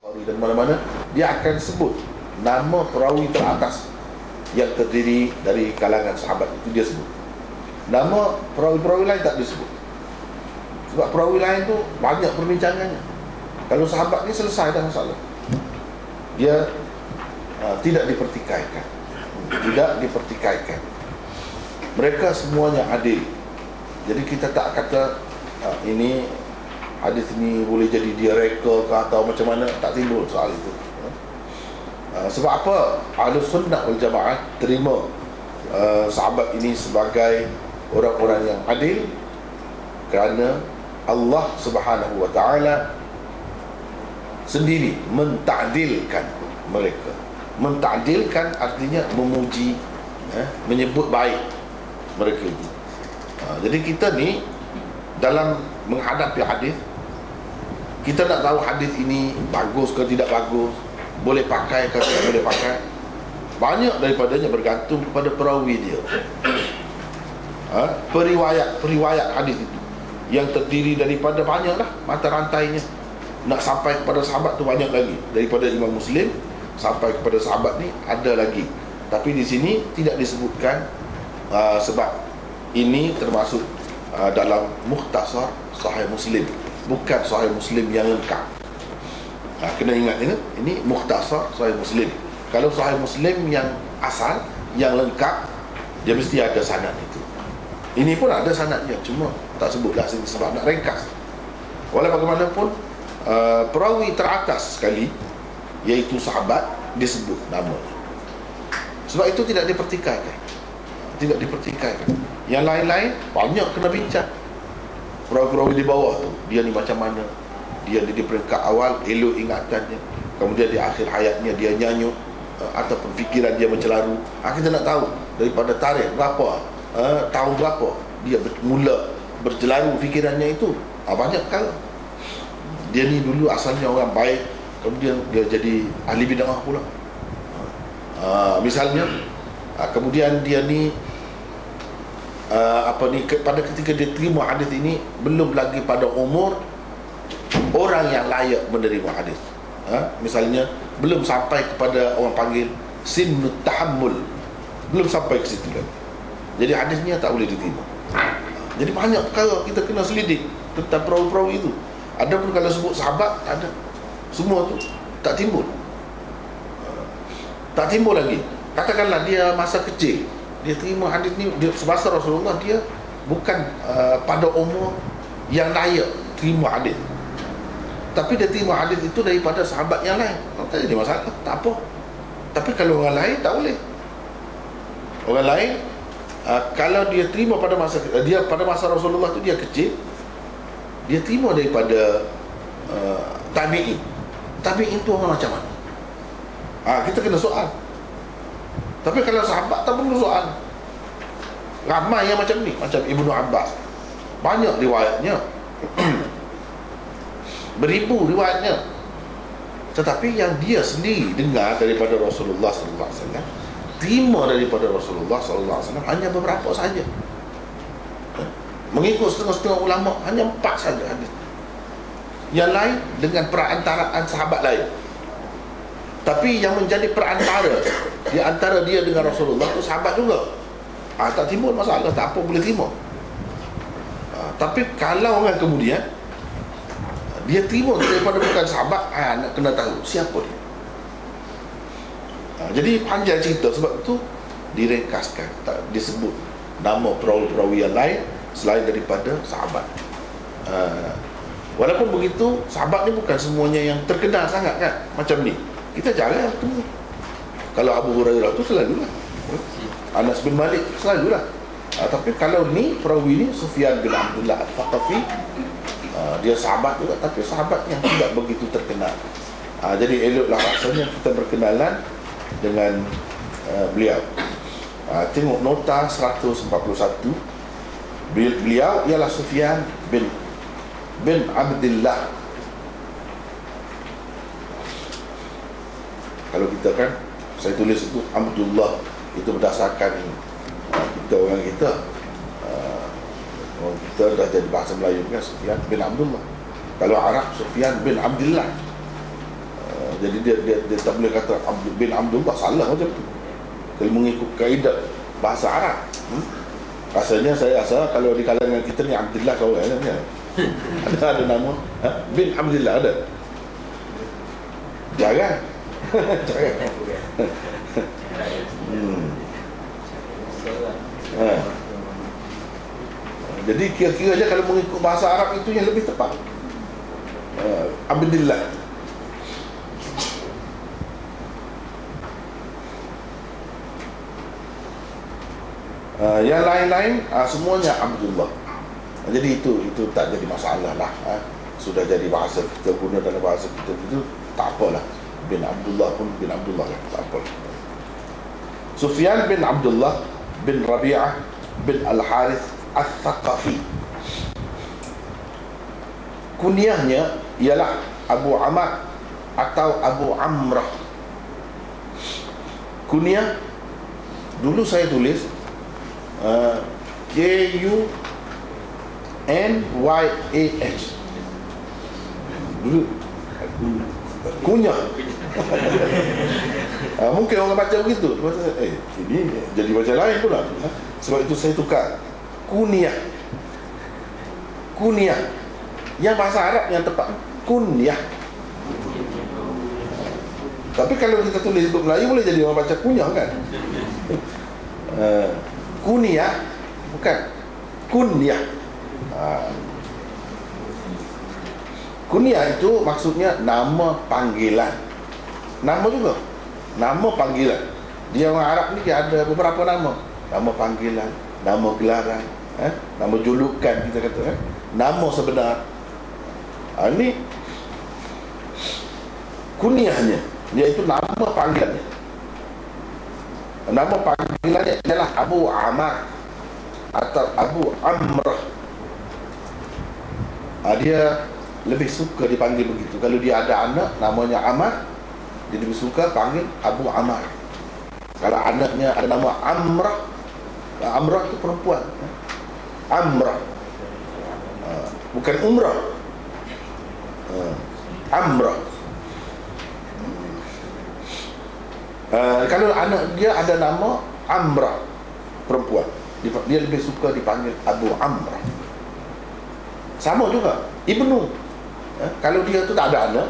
Dan mana-mana dia akan sebut nama perawi teratas yang terdiri dari kalangan sahabat, itu dia sebut. Nama perawi-perawi lain tak disebut, sebab perawi lain tu banyak perbincangannya. Kalau sahabat ni selesai dah masalah. Dia tidak dipertikaikan. Tidak dipertikaikan. Mereka semuanya adil. Jadi kita tak kata ini hadis ini boleh jadi dia reka ke atau macam mana, tak timbul soal itu. Sebab apa? Ahlus Sunnah wal Jamaah terima sahabat ini sebagai orang-orang yang adil, kerana Allah Subhanahu wa taala sendiri mentakdilkan mereka. Mentakdilkan artinya memuji, menyebut baik mereka itu. Jadi kita ni dalam menghadapi hadis, kita nak tahu hadis ini bagus ke tidak bagus, boleh pakai ke tidak boleh pakai, banyak daripadanya bergantung kepada perawi dia. Periwayat hadis itu yang terdiri daripada banyaklah mata rantainya. Nak sampai kepada sahabat tu banyak lagi. Daripada Imam Muslim sampai kepada sahabat ni ada lagi. Tapi di sini tidak disebutkan, sebab ini termasuk dalam Mukhtasar Sahih Muslim, bukan Sahih Muslim yang lengkap. Kena ingat ini Mukhtasar Sahih Muslim. Kalau Sahih Muslim yang asal, yang lengkap, dia mesti ada sanad itu. Ini pun ada sanadnya, cuma tak sebutlah sini sebab nak ringkas. Walau bagaimanapun, perawi teratas sekali, iaitu sahabat, disebut namanya. Sebab itu tidak dipertikaikan. Tidak dipertikaikan. Yang lain-lain banyak kena bincang. Perawi-perawi di bawah tu, dia ni macam mana, dia di peringkat awal elok ingatannya, kemudian di akhir hayatnya dia nyanyuk, ataupun fikiran dia mencelaru. Kita nak tahu daripada tarikh berapa, tahun berapa dia mula bercelaru fikirannya itu. Banyak perkara. Dia ni dulu asalnya orang baik, kemudian dia jadi ahli bid'ah pula. Misalnya, kemudian dia ni pada ketika dia terima hadis ini, belum lagi pada umur orang yang layak menerima hadis. Misalnya belum sampai kepada orang panggil sinnut tahammul, belum sampai ke situ lagi. Jadi hadisnya tak boleh diterima. Jadi banyak perkara kita kena selidik tentang perawi-perawi itu. Ada pun kalau sebut sahabat, ada semua tu tak timbul. Tak timbul lagi. Katakanlah dia masa kecil, dia terima hadis ni, dia semasa Rasulullah, dia bukan pada umur yang layak terima hadis, tapi dia terima hadis itu daripada sahabat yang lain. Tak jadi masalah, tak apa. Tapi kalau orang lain tak boleh. Orang lain, kalau dia terima pada masa Rasulullah tu dia kecil, dia terima daripada tabi'in. Tabi'in tu orang macam mana? Kita kena soal. Tapi kalau sahabat tak perlu soal. Ramai yang macam ni, macam Ibnu Abbas, banyak riwayatnya. Beribu riwayatnya. Tetapi yang dia sendiri dengar daripada Rasulullah sallallahu alaihi wasallam, terima daripada Rasulullah sallallahu alaihi wasallam, hanya beberapa saja. Mengikut setengah-setengah ulama, hanya 4 saja hadis. Yang lain dengan perantaraan sahabat lain. Tapi yang menjadi perantara di antara dia dengan Rasulullah itu sahabat juga. Tak timbul masalah, tak apa, boleh terima. Tapi kalau orang kemudian dia terima daripada bukan sahabat, nak kena tahu siapa dia. Jadi panjang cerita, sebab itu diringkaskan, tak disebut nama perawi-perawi yang lain selain daripada sahabat. Walaupun begitu, sahabat ni bukan semuanya yang terkenal sangat kan, macam ni. Kita jarang bertemu. Kalau Abu Hurairah tu selalulah, Anas bin Malik selalulah. Tapi kalau ni perawi ni Sufyan bin Abdullah Al-Thaqafi, dia sahabat juga, tapi sahabat yang tidak begitu terkenal. Jadi eloklah rasanya kita berkenalan dengan beliau. Tengok nota 141. Beliau ialah Sufyan bin Abdullah. Kalau kita kan, saya tulis itu Abdullah, itu berdasarkan kita orang kita dah jadi bahasa Melayu kan, Sufyan bin Abdullah. Kalau Arab, Sufyan bin Abdullah. Jadi dia tak boleh kata bin Abdullah, salah macam tu kalau mengikut kaedah bahasa Arab. Rasanya saya rasa kalau di kalangan kita ni Abdullah kau kan ada nama bin Abdullah ada. Jangan. Jangan. Jadi kira-kira je kalau mengikut bahasa Arab itu yang lebih tepat. Abdullah. Yang lain-lain semuanya Abdullah. Jadi itu tak jadi masalah lah. Sudah jadi bahasa kita guna dalam bahasa kita itu, tak apalah. Bin Abdullah pun bin Abdullah kan, tak apa. Sufyan bin Abdullah bin Rabi'ah bin Al-Harith Al-Thaqafi. Kunyahnya ialah Abu Amr atau Abu Amrah. Kunyah dulu saya tulis Kunyah. Dulu kunyah. Mungkin orang baca begitu. Ini jadi baca lain pula. Sebab itu saya tukar kunyah. Kunyah. Yang bahasa Arab yang tepat kunyah. Tapi kalau kita tulis untuk Melayu boleh jadi orang baca kunyah kan. Kunyah bukan kunyah. Kunyah itu maksudnya nama panggilan. Nama juga, nama panggilan. Dia orang Arab ni dia ada beberapa nama. Nama panggilan, nama gelaran, nama julukan kita kata, nama sebenar. Ini kunyahnya, iaitu nama panggilannya. Nama panggilannya ialah Abu Amr atau Abu Amrah. Dia lebih suka dipanggil begitu. Kalau dia ada anak namanya Amr, dia lebih suka panggil Abu Amr. Kalau anaknya ada nama Amrah, Amrah itu perempuan, Amrah, bukan Umrah. Amrah. Kalau anak dia ada nama Amrah, perempuan, dia lebih suka dipanggil Abu Amrah. Sama juga Ibnu. Kalau dia tu tak ada anak,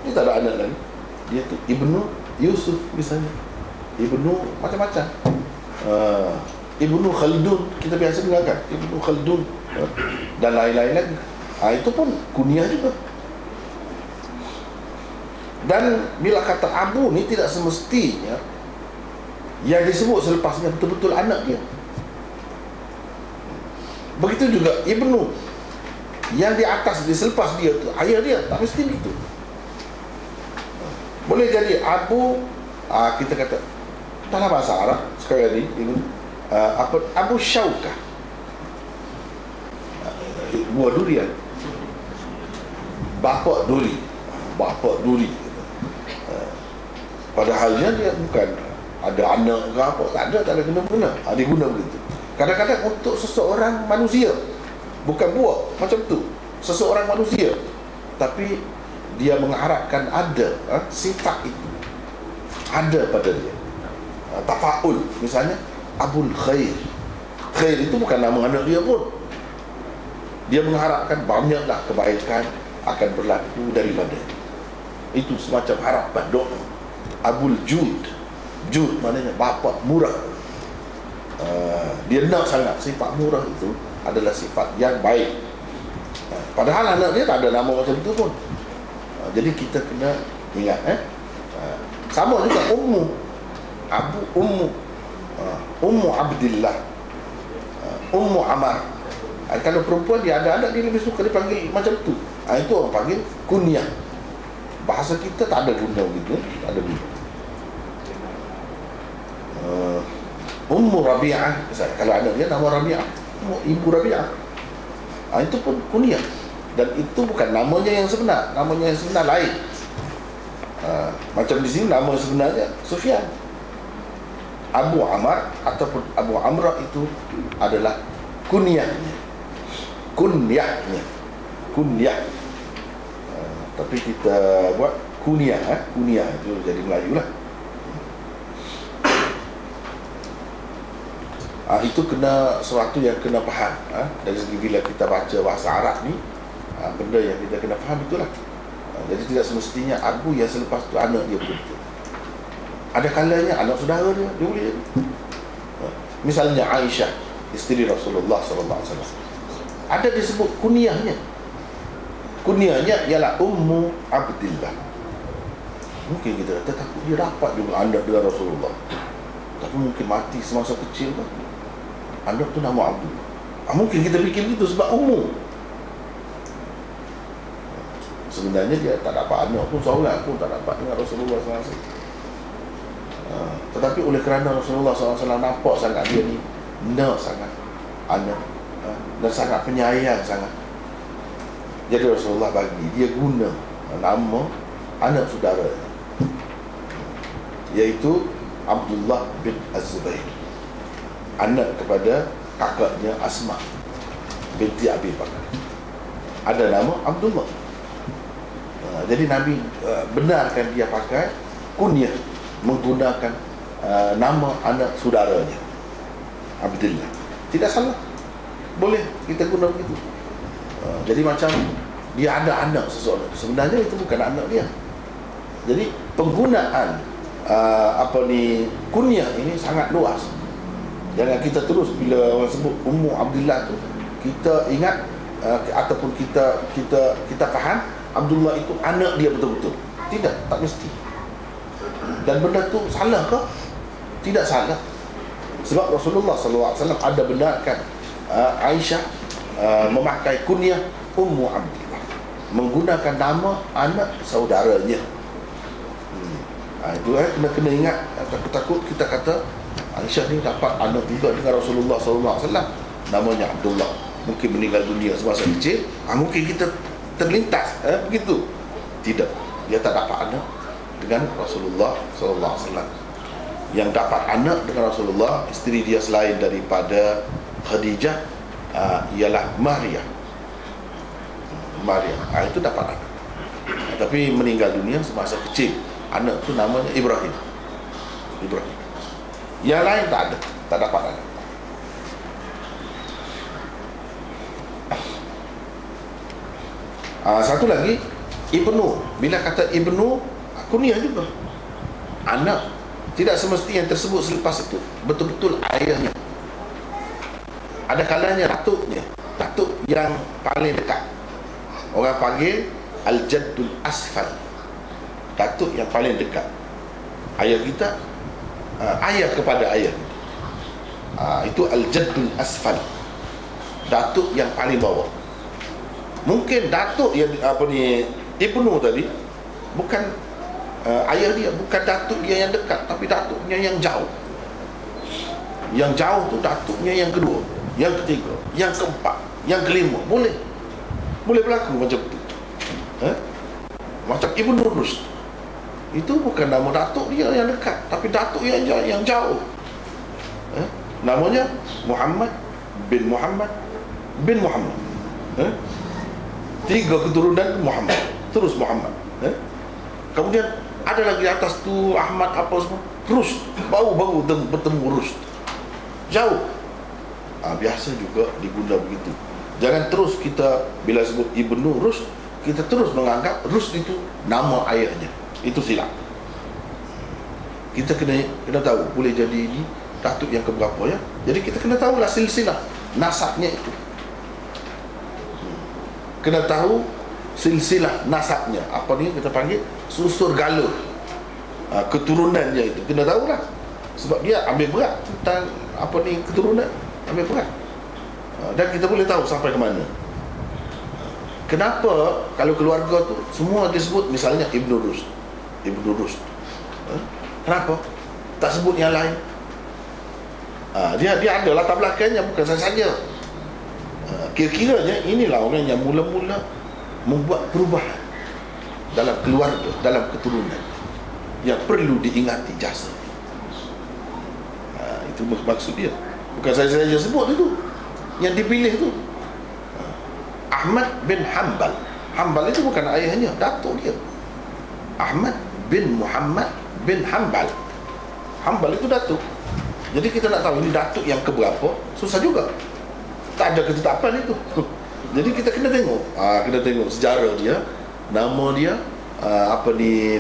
dia tak ada anak lagi, dia tu Ibnu Yusuf misalnya, Ibnu macam-macam. Ibnu Khaldun kita biasa dengar kan, Ibnu Khaldun, dan lain-lain lagi. Itu pun kunyah juga. Dan bila kata Abu ni tidak semestinya yang disebut selepasnya betul-betul anak dia. Begitu juga Ibnu, yang di atas, di selepas dia tu ayah dia, tak mesti begitu. Boleh jadi Abu, kita kata dalam bahasa Arab sekarang ni Abu Syaukah, buah durian, bapak duri, bapak duri. Padahalnya dia bukan ada anak ke apa, tak ada guna-guna. Dia guna begitu. Kadang-kadang untuk seseorang manusia, bukan buah macam tu, seseorang manusia, tapi dia mengharapkan ada sifat itu ada pada dia. Tafaul misalnya Abul Khair. Khair itu bukan nama anak dia pun. Dia mengharapkan banyaklah kebaikan akan berlaku daripada. Itu semacam harapan doa. Abul Jud. Jud maknanya bapa murah. Dia nak sangat sifat murah itu adalah sifat yang baik. Padahal anak dia tak ada nama macam itu pun. Jadi kita kena ingat sama juga Ummu, Abu Ummu, Ummu Abdillah, Ummu Amar. Kalau perempuan dia ada anak, dia lebih suka dipanggil macam tu. Itu orang panggil kunyah. Bahasa kita tak ada guna begitu, tak ada guna. Ummu Rabi'ah, kalau anak dia nama Rabi'ah, Ibu Rabi'ah, itu pun kunyah. Dan itu bukan namanya yang sebenar. Namanya yang sebenar lain. Macam di sini nama sebenarnya Sufyan. Abu Amr ataupun Abu Amrah itu adalah kunyahnya. Kunyahnya. Kunyah. Tapi kita buat Kunyah, kunyah itu jadi Melayu lah. Itu kena sesuatu yang kena faham. Dari segi bila kita baca bahasa Arab ni, benda yang kita kena faham itulah. Jadi tidak semestinya abu yang selepas tu anak dia betul-betul. Ada kalanya anak saudara dia boleh jadi. Misalnya Aisyah, isteri Rasulullah SAW, ada disebut kunyahnya. Kunyahnya ialah Ummu Abdillah. Mungkin kita kata takut dia dapat juga anak dengan Rasulullah, tapi mungkin mati semasa kecil kan. Anak tu nama Abdullah. Mungkin kita fikir begitu sebab umur. Sebenarnya dia tak dapat anak pun, solat pun tak dapat dengan Rasulullah SAW. Tetapi oleh kerana Rasulullah SAW nampak sangat dia ni nak sangat anak, dan sangat penyayang sangat, jadi Rasulullah bagi dia guna nama anak saudara, iaitu Abdullah bin Az-Zubair, anak kepada kakaknya Asma binti Abi Bakar. Ada nama Abdullah. Jadi Nabi benarkan dia pakai kunyah, menggunakan nama anak saudaranya Abdullah. Tidak salah, boleh kita guna begitu. Jadi macam dia ada anak seseorang, sebenarnya itu bukan anak dia. Jadi penggunaan kunyah ini sangat luas. Jangan kita terus bila orang sebut Ummu Abdillah tu kita ingat ataupun kita faham Abdullah itu anak dia betul-betul. Tidak, tak mesti. Dan benda tu salah ke? Tidak salah. Sebab Rasulullah SAW ada benarkan Aisyah memakai kunyah Ummu Abdillah, menggunakan nama anak saudaranya. Itu kena ingat. Takut-takut kita kata Aisyah ni dapat anak juga dengan Rasulullah SAW, namanya Abdullah, mungkin meninggal dunia semasa kecil. Mungkin kita terlintas begitu. Tidak, dia tak dapat anak dengan Rasulullah SAW. Yang dapat anak dengan Rasulullah, isteri dia selain daripada Khadijah, ialah Maria. Itu dapat anak, tapi meninggal dunia semasa kecil. Anak tu namanya Ibrahim. Yang lain tak ada, tak dapat anak. Satu lagi, Ibnu. Bila kata Ibnu, kunyah juga. Anak, tidak semesti yang tersebut selepas itu betul-betul ayahnya. Ada kalanya datuknya, datuk yang paling dekat. Orang panggil Al-Jaddul Asfal, datuk yang paling dekat. Ayah kita, ayah kepada ayah. Itu Al-Jaddul Asfal, datuk yang paling bawah. Mungkin datuk yang Ibnu tadi bukan ayah dia, bukan datuk dia yang dekat, tapi datuknya yang jauh. Yang jauh tu datuknya yang kedua, yang ketiga, yang keempat, yang kelima. Boleh berlaku macam tu. Macam Ibnu Rusd, itu bukan nama datuk dia yang dekat, tapi datuk yang jauh. Namanya Muhammad bin Muhammad bin Muhammad. 3 keturunan Muhammad, terus Muhammad. Kemudian ada lagi atas tu Ahmad apa semua, Rusd, baru bertemu Rusd, jauh. Biasa juga diguna begitu. Jangan terus kita bila sebut Ibnu Rusd, kita terus menganggap Rusd itu nama ayahnya. Itu silap. Kita kena tahu, boleh jadi ini datuk yang keberapa ya. Jadi kita kena tahulah silsilah nasabnya itu. Kena tahu silsilah nasabnya. Apa ni kita panggil susur galur, keturunannya itu kena tahulah. Sebab dia ambil berat tentang keturunan, ambil berat. Dan kita boleh tahu sampai ke mana. Kenapa kalau keluarga tu semua disebut misalnya Ibnu Rusd. Kenapa tak sebut yang lain? Dia ada latar belakangnya, bukan saja. Kira-kiranya inilah orang yang mula-mula membuat perubahan dalam keluarga, dalam keturunan, yang perlu diingati jasa. Itu maksud dia. Bukan saya sebut itu. Yang dipilih tu Ahmad bin Hanbal. Hanbal itu bukan ayahnya, datuk dia. Ahmad bin Muhammad bin Hanbal. Hanbal itu datuk. Jadi kita nak tahu ini datuk yang keberapa, susah juga. Tak ada ketetapan itu. Jadi kita kena tengok, kena tengok sejarah dia, nama dia,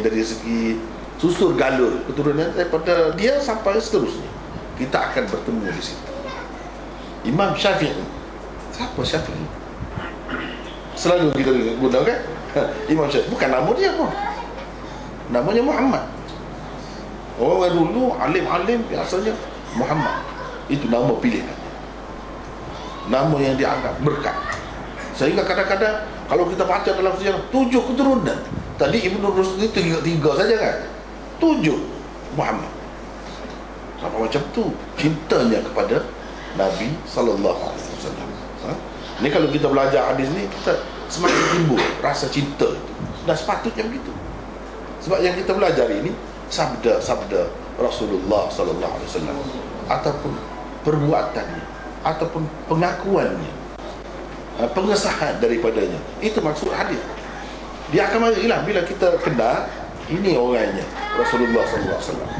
dari segi susur galur keturunan daripada dia sampai seterusnya. Kita akan bertemu di situ. Imam Syafi'i. Siapa Syafi'i? Selalu kita gunakan Imam Syafi'i. Bukan nama dia pun. Namanya Muhammad. Orang dulu alim-alim biasanya Muhammad. Itu nama pilihan. Nama yang dianggap berkat. Sehingga kadang-kadang kalau kita baca dalam sejarah 7 keturunan. Tadi Ibn Rushd itu 3 saja kan. 7 Muhammad. Apa macam tu cintanya kepada Nabi sallallahu alaihi wasallam. Ni kalau kita belajar hadis ni, kita semakin timbul rasa cinta itu. Dan sepatutnya begitu. Sebab yang kita belajar ini sabda-sabda Rasulullah sallallahu alaihi wasallam ataupun perbuatannya ataupun pengakuannya, pengesahan daripadanya. Itu maksud hadis. Dia akan marilah bila kita kenal ini orangnya Rasulullah sallallahu alaihi wasallam.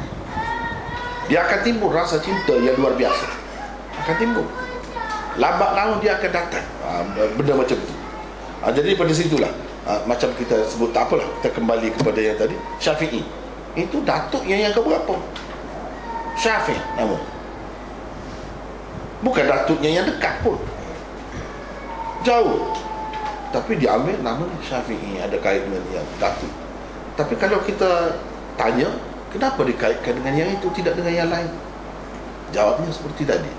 Dia akan timbul rasa cinta yang luar biasa. Akan timbul. Lambat laun dia akan datang. Benda macam tu. Jadi pada situlah macam kita sebut, tak apalah, kita kembali kepada yang tadi, Syafi'i. Itu datuk yang keberapa? Syafi'i nama. Bukan datuknya yang dekat pun. Jauh. Tapi dia ambil nama Syafi'i, ada kait dengan yang datuk. Tapi kalau kita tanya, kenapa dikaitkan dengan yang itu, tidak dengan yang lain? Jawabnya seperti tadi.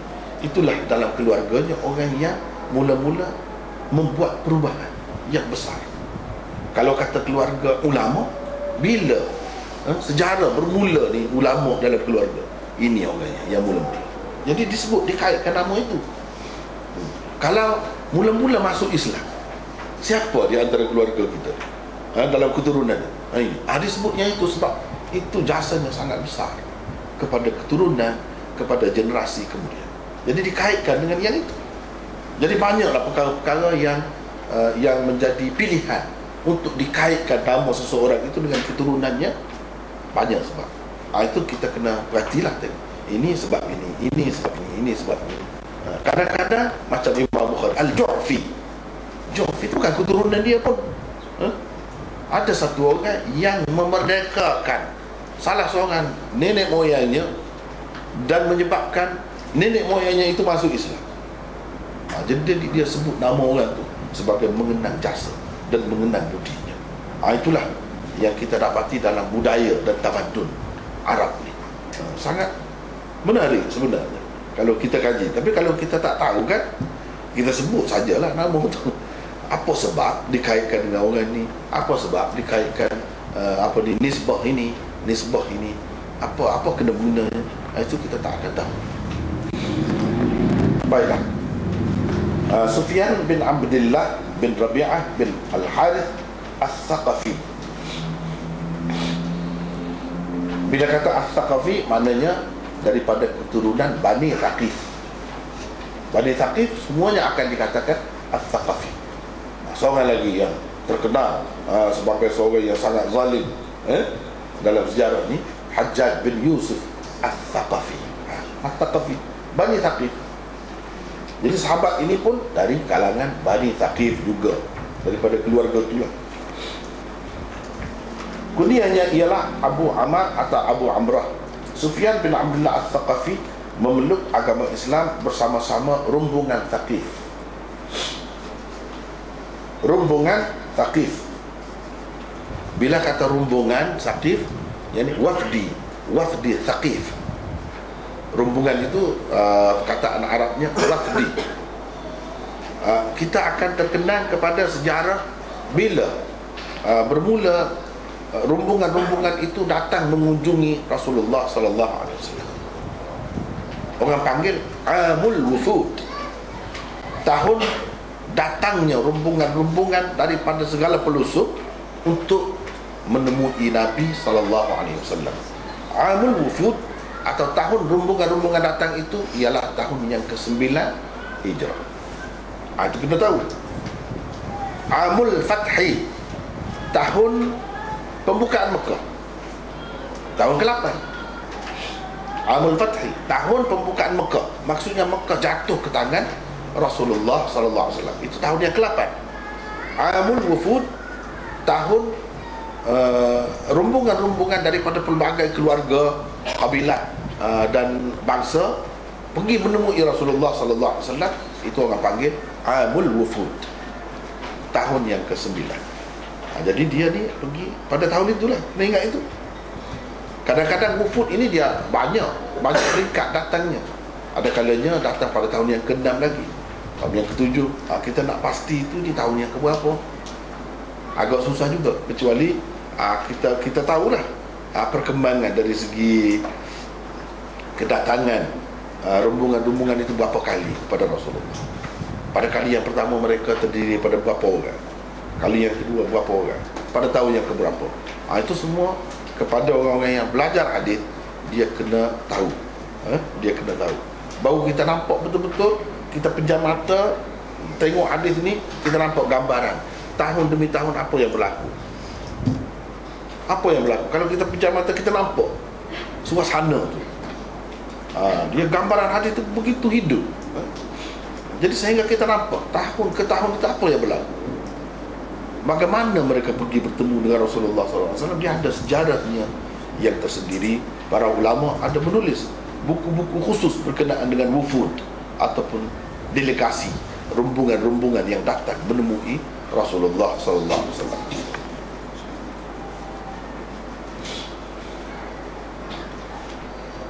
Itulah dalam keluarganya orang yang mula-mula membuat perubahan yang besar. Kalau kata keluarga ulama, bila sejarah bermula ni ulama dalam keluarga, ini orangnya yang mula-mula. Jadi disebut, dikaitkan nama itu. Kalau mula-mula masuk Islam, siapa di antara keluarga kita dalam keturunan ini? Disebutnya itu sebab itu jasanya sangat besar kepada keturunan, kepada generasi kemudian. Jadi dikaitkan dengan yang itu. Jadi banyaklah perkara-perkara yang menjadi pilihan untuk dikaitkan nama seseorang itu dengan keturunannya. Banyak sebab. Itu kita kena perhatilah tengok. Ini sebab ini sebab ini sebab ini. Kadang-kadang macam Imam Bukhari, Al-Ju'fi. Ju'fi itu bukan keturunan dia pun. Ada satu orang yang memerdekakan salah seorang nenek moyangnya dan menyebabkan nenek moyangnya itu masuk Islam. Jadi dia sebut nama orang tu sebagai mengenang jasa dan mengenang budinya. Itulah yang kita dapati dalam budaya dan tamadun Arab ni. Sangat menarik sebenarnya kalau kita kaji. Tapi kalau kita tak tahu kan, kita sebut sajalah nama tu. Apa sebab dikaitkan dengan orang ni? Apa sebab dikaitkan nisbah ini, nisbah ini? Apa kena gunanya? Itu kita tak akan tahu. Baiklah. Sufyan bin Abdullah bin Rabi'ah bin Al-Harith As-Saqafi. Bila kata As-Saqafi, maknanya daripada keturunan Bani Thaqif. Bani Thaqif semuanya akan dikatakan As-Saqafi. Seorang lagi yang terkenal sebagai seorang yang sangat zalim dalam sejarah ni, Hajjaj bin Yusuf As-Saqafi. As-Saqafi, Bani Thaqif. Jadi sahabat ini pun dari kalangan Bani Thaqif juga, daripada keluarga itulah. Kunyahnya ialah Abu Amr atau Abu Amrah. Sufyan bin Abdullah As-Saqafi memeluk agama Islam bersama-sama rombongan Thaqif. Rombongan Thaqif. Bila kata rombongan Thaqif, yakni wafdi Thaqif. Rombongan itu perkataan Arabnya wafdi. Kita akan terkenang kepada sejarah bila bermula rombongan-rombongan itu datang mengunjungi Rasulullah sallallahu alaihi wasallam. Orang panggil Amul Wufud. Tahun datangnya rombongan-rombongan daripada segala pelosok untuk menemui Nabi sallallahu alaihi wasallam. Amul Wufud atau tahun rombongan-rombongan datang itu ialah tahun yang ke-9 Hijrah. Itu kita tahu. Amul Fathi, tahun pembukaan Mekah. Tahun ke-8. Amul Fathi, tahun pembukaan Mekah. Maksudnya Mekah jatuh ke tangan Rasulullah sallallahu alaihi wasallam. Itu tahun yang ke-8. Amul Wufud, tahun rombongan-rombongan daripada pelbagai keluarga, kabilah dan bangsa pergi menemui Rasulullah sallallahu alaihi wasallam. Itu orang panggil Amul Wufud, tahun yang ke-9. Jadi dia ni pergi pada tahun itulah. Kena ingat itu. Kadang-kadang wufud ini dia banyak peringkat datangnya. Ada kalanya datang pada tahun yang ke-6 lagi, tahun yang ke-7. Kita nak pasti itu di tahun yang ke-berapa, agak susah juga. Kecuali kita tahulah perkembangan dari segi kedatangan rombongan-rombongan itu berapa kali kepada Rasulullah. Pada kali yang pertama mereka terdiri pada berapa orang, kali yang kedua berapa orang, pada tahun yang keberapa. Itu semua kepada orang-orang yang belajar hadis, dia kena tahu. Dia kena tahu. Baru kita nampak betul-betul, kita pejam mata tengok hadis ni, kita nampak gambaran tahun demi tahun apa yang berlaku. Apa yang berlaku. Kalau kita pejam mata, kita nampak suasana tu. Dia gambaran hadis tu begitu hidup. Jadi sehingga kita nampak tahun ke tahun itu apa yang berlaku. Bagaimana mereka pergi bertemu dengan Rasulullah SAW. Dia ada sejarahnya yang tersendiri. Para ulama ada menulis buku-buku khusus berkenaan dengan wufud ataupun delegasi, rombongan-rombongan yang datang menemui Rasulullah SAW.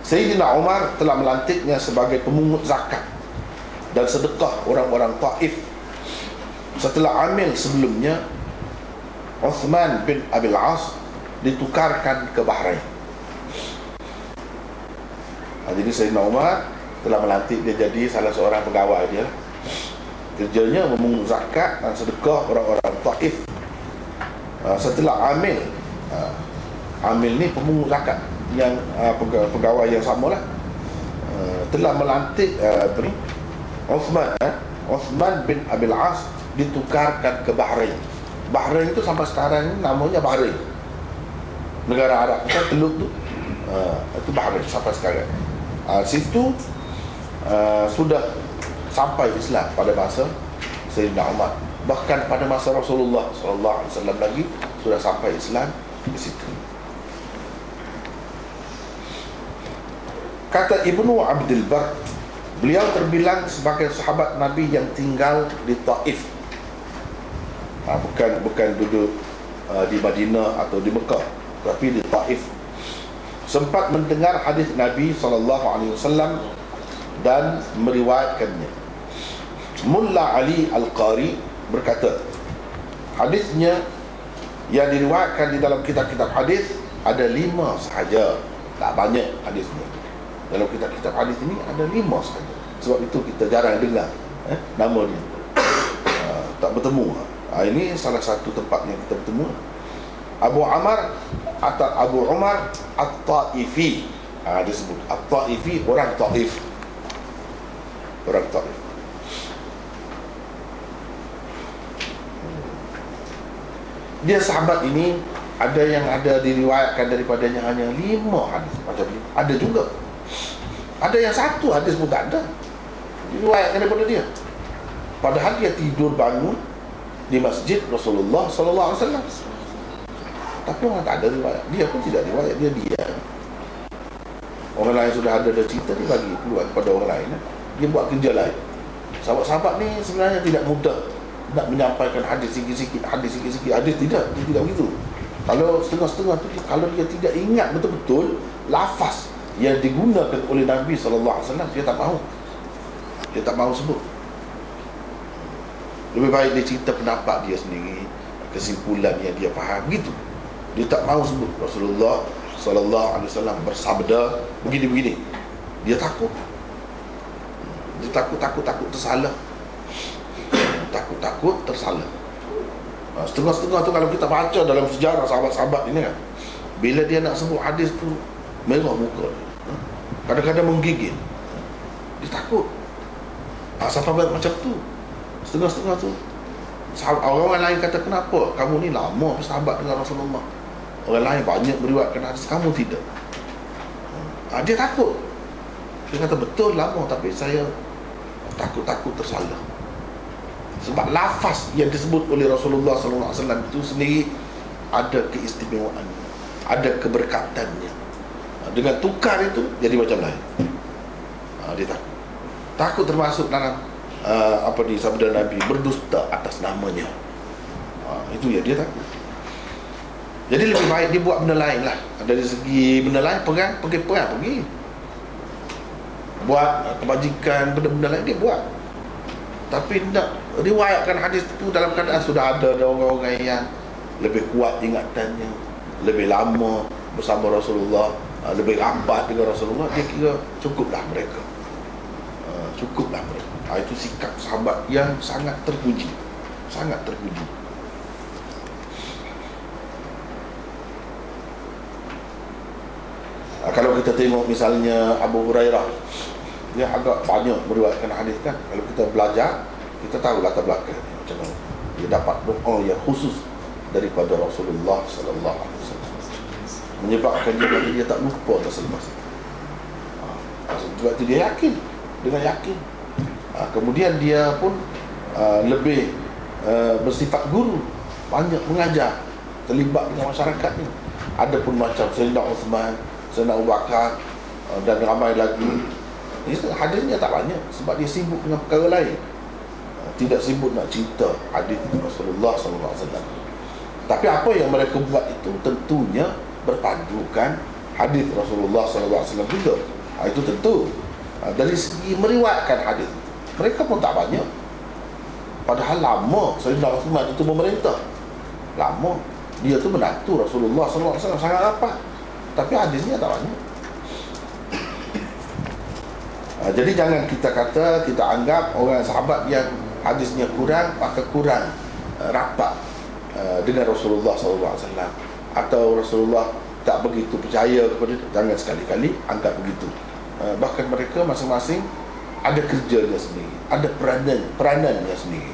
Sayyidina Umar telah melantiknya sebagai pemungut zakat dan sedekah orang-orang Taif. Setelah amil sebelumnya, Uthman bin Abil As ditukarkan ke Bahrain. Jadi Sayyidina Umar telah melantik dia jadi salah seorang pegawai dia. Kerjanya memungut zakat dan sedekah orang-orang Taif. Setelah amil, amil ni pemungut zakat yang pegawai yang samalah, telah melantik Uthman bin Abil As ditukarkan ke Bahrain. Bahrain itu sampai sekarang namanya Bahrain, negara Arab kan, Teluk tu, itu Bahrain sampai sekarang. Situ sudah sampai Islam pada masa Sayyidina Umar. Bahkan pada masa Rasulullah SAW lagi sudah sampai Islam di situ. Kata Ibnu Abdul Bar, beliau terbilang sebagai sahabat Nabi yang tinggal di Taif. Bukan duduk di Madinah atau di Mekah, tapi di Taif. Sempat mendengar hadis Nabi SAW dan meriwayatkannya. Mulla Ali Al-Qari berkata, hadisnya yang diriwayatkan di dalam kitab-kitab hadis ada 5 sahaja, tak banyak hadisnya. Dalam kitab-kitab hadis ini ada 5 sahaja. Sebab itu kita jarang dengar nama dia, tak bertemu. Ini salah satu tempat yang kita bertemu. Abu Umar At-Taifi, dia sebut At-Taifi, orang Taif. Orang Taif. Dia sahabat ini, ada yang ada diriwayatkan daripadanya hanya 5 hadis macam ni. Ada juga, ada yang 1 hadis pun tak ada diriwayatkan daripada dia. Padahal dia tidur bangun di masjid Rasulullah SAW. Tapi orang tak ada riwayat. Dia pun tidak riwayat, dia diam. Orang lain sudah ada cerita, dia bagi keluar kepada orang lain. Dia buat kerja lain. Sahabat-sahabat ni sebenarnya tidak mudah nak menyampaikan hadis sikit-sikit, hadis sikit-sikit. Hadis tidak, dia tidak begitu. Kalau setengah-setengah tu, kalau dia tidak ingat betul-betul lafaz yang digunakan oleh Nabi SAW, dia tak mahu. Dia tak mahu sebut. Lebih baik dia cerita pendapat dia sendiri, kesimpulan yang dia faham, begitu. Dia tak mahu sebut Rasulullah SAW bersabda begini-begini. Dia takut. Dia takut tersalah. Takut tersalah. Setengah-setengah tu kalau kita baca dalam sejarah sahabat-sahabat ini kan, bila dia nak sebut hadis tu merah muka dia. Kadang-kadang menggigit. Dia takut. Sahabat macam tu. Setengah-setengah tu, orang lain kata, kenapa kamu ni lama bersahabat dengan Rasulullah? orang lain banyak meriwayatkan hadis, kamu tidak. Dia takut. Dia kata betul lama, tapi saya takut tersalah. Sebab lafaz yang disebut oleh Rasulullah SAW itu sendiri ada keistimewaan, ada keberkatannya. Dengan tukar itu jadi macam lain. Dia takut termasuk dalam sabda Nabi, berdusta atas namanya. Itu ya, dia takut. Jadi lebih baik dia buat benda lain lah. Dari segi benda lain, pergi buat kebajikan, benda-benda lain dia buat. Tapi nak riwayatkan hadis itu dalam keadaan sudah ada orang-orang yang lebih kuat ingatannya, lebih lama bersama Rasulullah, lebih rapat dengan Rasulullah, dia kira cukuplah mereka. Cukuplah mereka. Itu sikap sahabat yang sangat terpuji. Sangat terpuji. Kalau kita tengok misalnya Abu Hurairah, dia agak banyak meriwayatkan hadis kan. Kalau kita belajar, kita tahu latar belakang macam mana. Dia dapat doa yang khusus daripada Rasulullah sallallahu alaihi wasallam, menyebabkan dia tak lupa terselepas. Sebab itu dia yakin, dengan yakin. Kemudian dia pun lebih bersifat guru, banyak mengajar, terlibat dengan masyarakat ni. Ada pun macam Sayyidina Uthman, Sayyidina Abu Bakar, dan ramai lagi. Hadisnya tak banyak sebab dia sibuk dengan perkara lain, tidak sibuk nak cerita hadis Rasulullah SAW. Tapi apa yang mereka buat itu tentunya berpandukan hadis Rasulullah SAW juga. Itu tentu. Dari segi meriwayatkan hadis, mereka pun tak banyak. Padahal lama Sayyidina Uthman itu memerintah. Lama. Dia tu menantu Rasulullah SAW, sangat rapat. Tapi hadisnya tak banyak. Jadi jangan kita kata, kita anggap orang sahabat yang hadisnya kurang, maka kurang rapat dengan Rasulullah SAW, atau Rasulullah tak begitu percaya kepada dia. Jangan sekali-kali anggap begitu. Bahkan mereka masing-masing ada kerjanya sendiri, ada peranannya sendiri.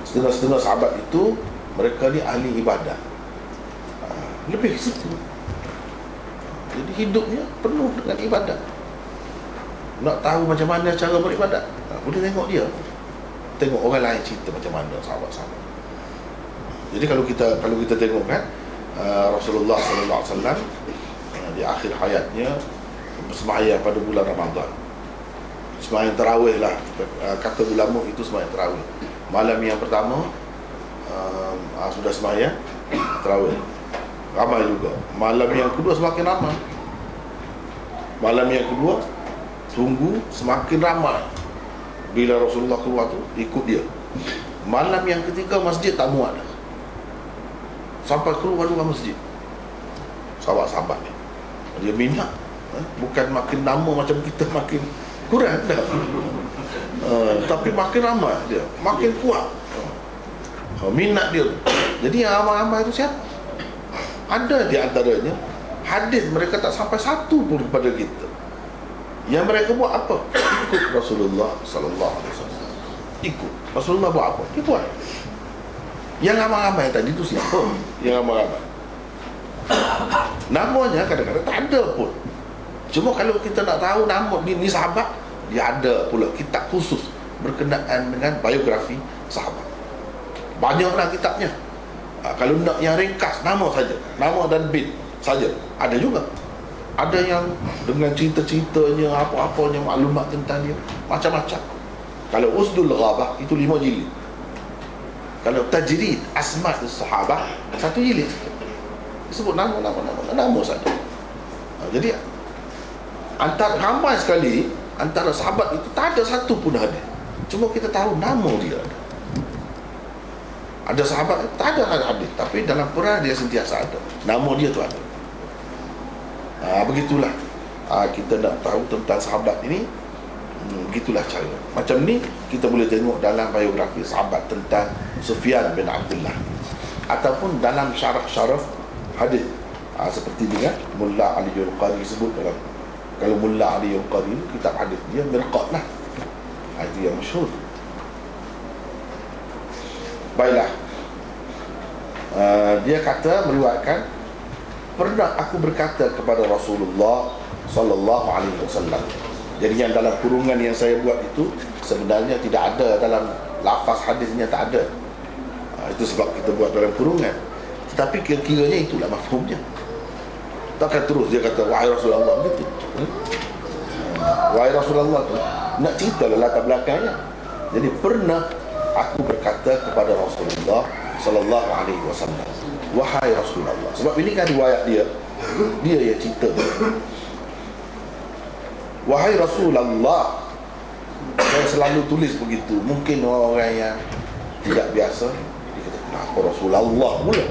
Setengah-setengah sahabat itu, mereka ni ahli ibadah, lebih ke situ. Jadi hidupnya penuh dengan ibadat. Nak tahu macam mana cara beribadat, boleh tengok dia. Tengok orang lain cerita macam mana sahabat-sahabat. Jadi kalau kita tengok kan, Rasulullah SAW di akhir hayatnya bersembahyang pada bulan Ramadan. Sembahyang tarawih lah, kata ulama itu sembahyang tarawih. Malam yang pertama sudah sembahyang tarawih, ramai juga. Malam yang kedua semakin ramai. Malam yang kedua tunggu semakin ramai. Bila Rasulullah keluar tu, ikut dia. Malam yang ketiga masjid tak muat dah, sampai keluar masjid. Sahabat-sahabat ni dia minat, bukan makin lama macam kita makin kurang dah, tapi makin ramai dia, makin kuat minat dia. Jadi yang ramai-ramai tu siapa? Ada di antaranya hadis mereka tak sampai satu pun kepada kita. Yang mereka buat apa? Ikut Rasulullah sallallahu alaihi wasallam. Ikut Rasulullah buat apa? Dia buat. Yang ramai-ramai tadi tu siapa? Yang ramai-ramai, namanya kadang-kadang tak ada pun. Cuma kalau kita nak tahu nama ni sahabat, dia ada pula kitab khusus berkenaan dengan biografi sahabat. Banyaklah kitabnya. Kalau nak yang ringkas, nama saja, nama dan bin saja, ada juga. Ada yang dengan cerita-ceritanya, apa-apanya, maklumat tentang dia, macam-macam. Kalau Usdul Ghabah itu 5 jilid. Kalau Tajrid Asma' Sahabah 1 jilid. Disebut nama saja. Jadi antara ramai sekali antara sahabat itu tak ada satu pun hadis. Cuma kita tahu nama dia ada. Ada sahabat tak ada hadis, tapi dalam Quran dia sentiasa ada. Nama dia tu ada. Begitulah. Kita nak tahu tentang sahabat ini, begitulah cara. Macam ni kita boleh tengok dalam biografi sahabat tentang Sufyan bin Abdullah, ataupun dalam syarah-syarah hadis, seperti dengan Mullah Ali Al-Qari sebut dalam, kalau Mullah Ali Al-Qari kitab hadis dia Mirqat lah. Itu yang masyhur. Baiklah, Dia kata, meriwayatkan, pernah aku berkata kepada Rasulullah sallallahu alaihi wasallam. Jadi yang dalam kurungan yang saya buat itu sebenarnya tidak ada dalam lafaz hadisnya, tak ada. Itu sebab kita buat dalam kurungan. Tetapi kira-kiranya itulah mafhumnya. Takkan terus dia kata wahai Rasulullah begitu. Wahai Rasulullah tu nak cerita latar belakangnya. Jadi pernah aku berkata kepada Rasulullah sallallahu alaihi wasallam, wahai Rasulullah. Sebab ini kan riwayat dia yang cerita. Wahai Rasulullah. Saya selalu tulis begitu. Mungkin orang yang tidak biasa dia kata kenapa Rasulullah pula.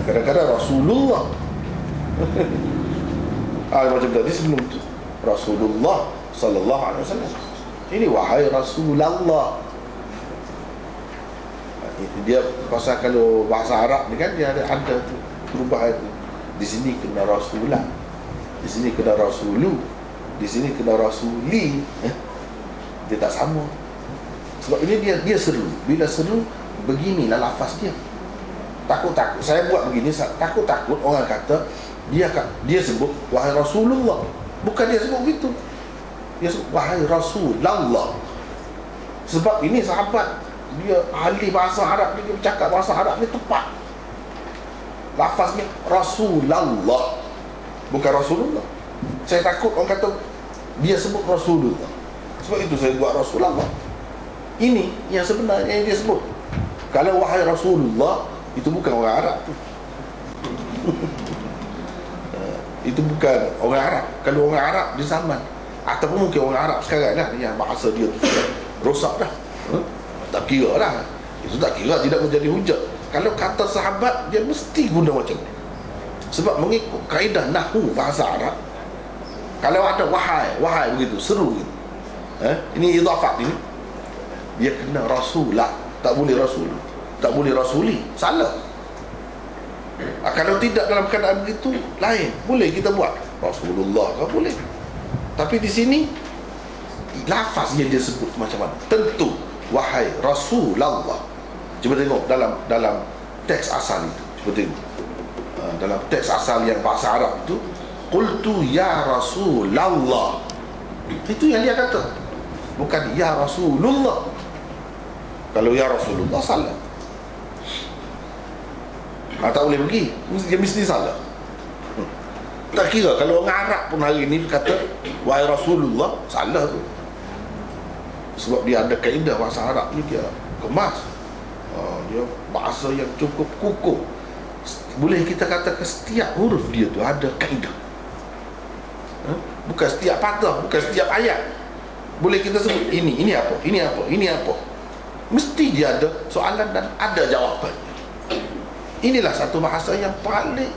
Kadang-kadang Rasulullah. Macam tadi sebelum tu Rasulullah sallallahu alaihi wasallam. Ini wahai Rasulullah. Dia pasal kalau bahasa Arab ni kan dia ada tu perubahan tu. Di sini kena Rasulah, di sini kena Rasulu, di sini kena Rasuli. Dia tak sama. Sebab ini dia seru. Bila seru beginilah lafaz dia. Takut-takut saya buat begini, takut-takut orang kata dia sebut wahai Rasulullah. Bukan dia sebut begitu. Dia sebut wahai Rasulullah. Sebab ini sahabat, dia ahli bahasa Arab, dia bercakap bahasa Arab ni tepat. Lafaznya Rasulullah, bukan Rasulullah. Saya takut orang kata dia sebut Rasulullah. Sebab itu saya buat Rasulullah. Ini yang sebenarnya yang dia sebut. Kalau wahai Rasulullah, itu bukan orang Arab tu. Itu bukan orang Arab. Kalau orang Arab di zaman, ataupun mungkin orang Arab sekarang lah, yang bahasa dia tu sudah rosak dah. Tak kira lah. Itu tak kira, tidak menjadi hujat. Kalau kata sahabat, dia mesti guna macam ni. Sebab mengikut kaedah nahwu bahasa Arab, kalau ada wahai begitu, seru gitu. Ini idhafat ini, dia kena Rasulah. Tak boleh Rasul, tak boleh Rasuli. Salah. Kalau tidak dalam keadaan begitu, lain. Boleh kita buat Rasulullah kan, boleh. Tapi di sini lafaz yang dia sebut macam mana? Tentu wahai Rasulullah. Cuba tengok dalam teks asal itu. Cuba tengok dalam teks asal yang bahasa Arab itu, qultu ya Rasulullah. Itu yang dia kata, bukan ya Rasulullah. Kalau ya Rasulullah salah. Tak boleh pergi, dia mesti salah. Tak kira kalau orang Arab pun hari ini kata wahai Rasulullah, salah tu. Sebab dia ada kaedah bahasa Arab ni, dia kemas. Dia bahasa yang cukup kukuh. Boleh kita katakan setiap huruf dia tu ada kaedah. Bukan setiap patah, bukan setiap ayat. Boleh kita sebut ini apa, ini apa, ini apa. Mesti dia ada soalan dan ada jawapannya. Inilah satu bahasa yang paling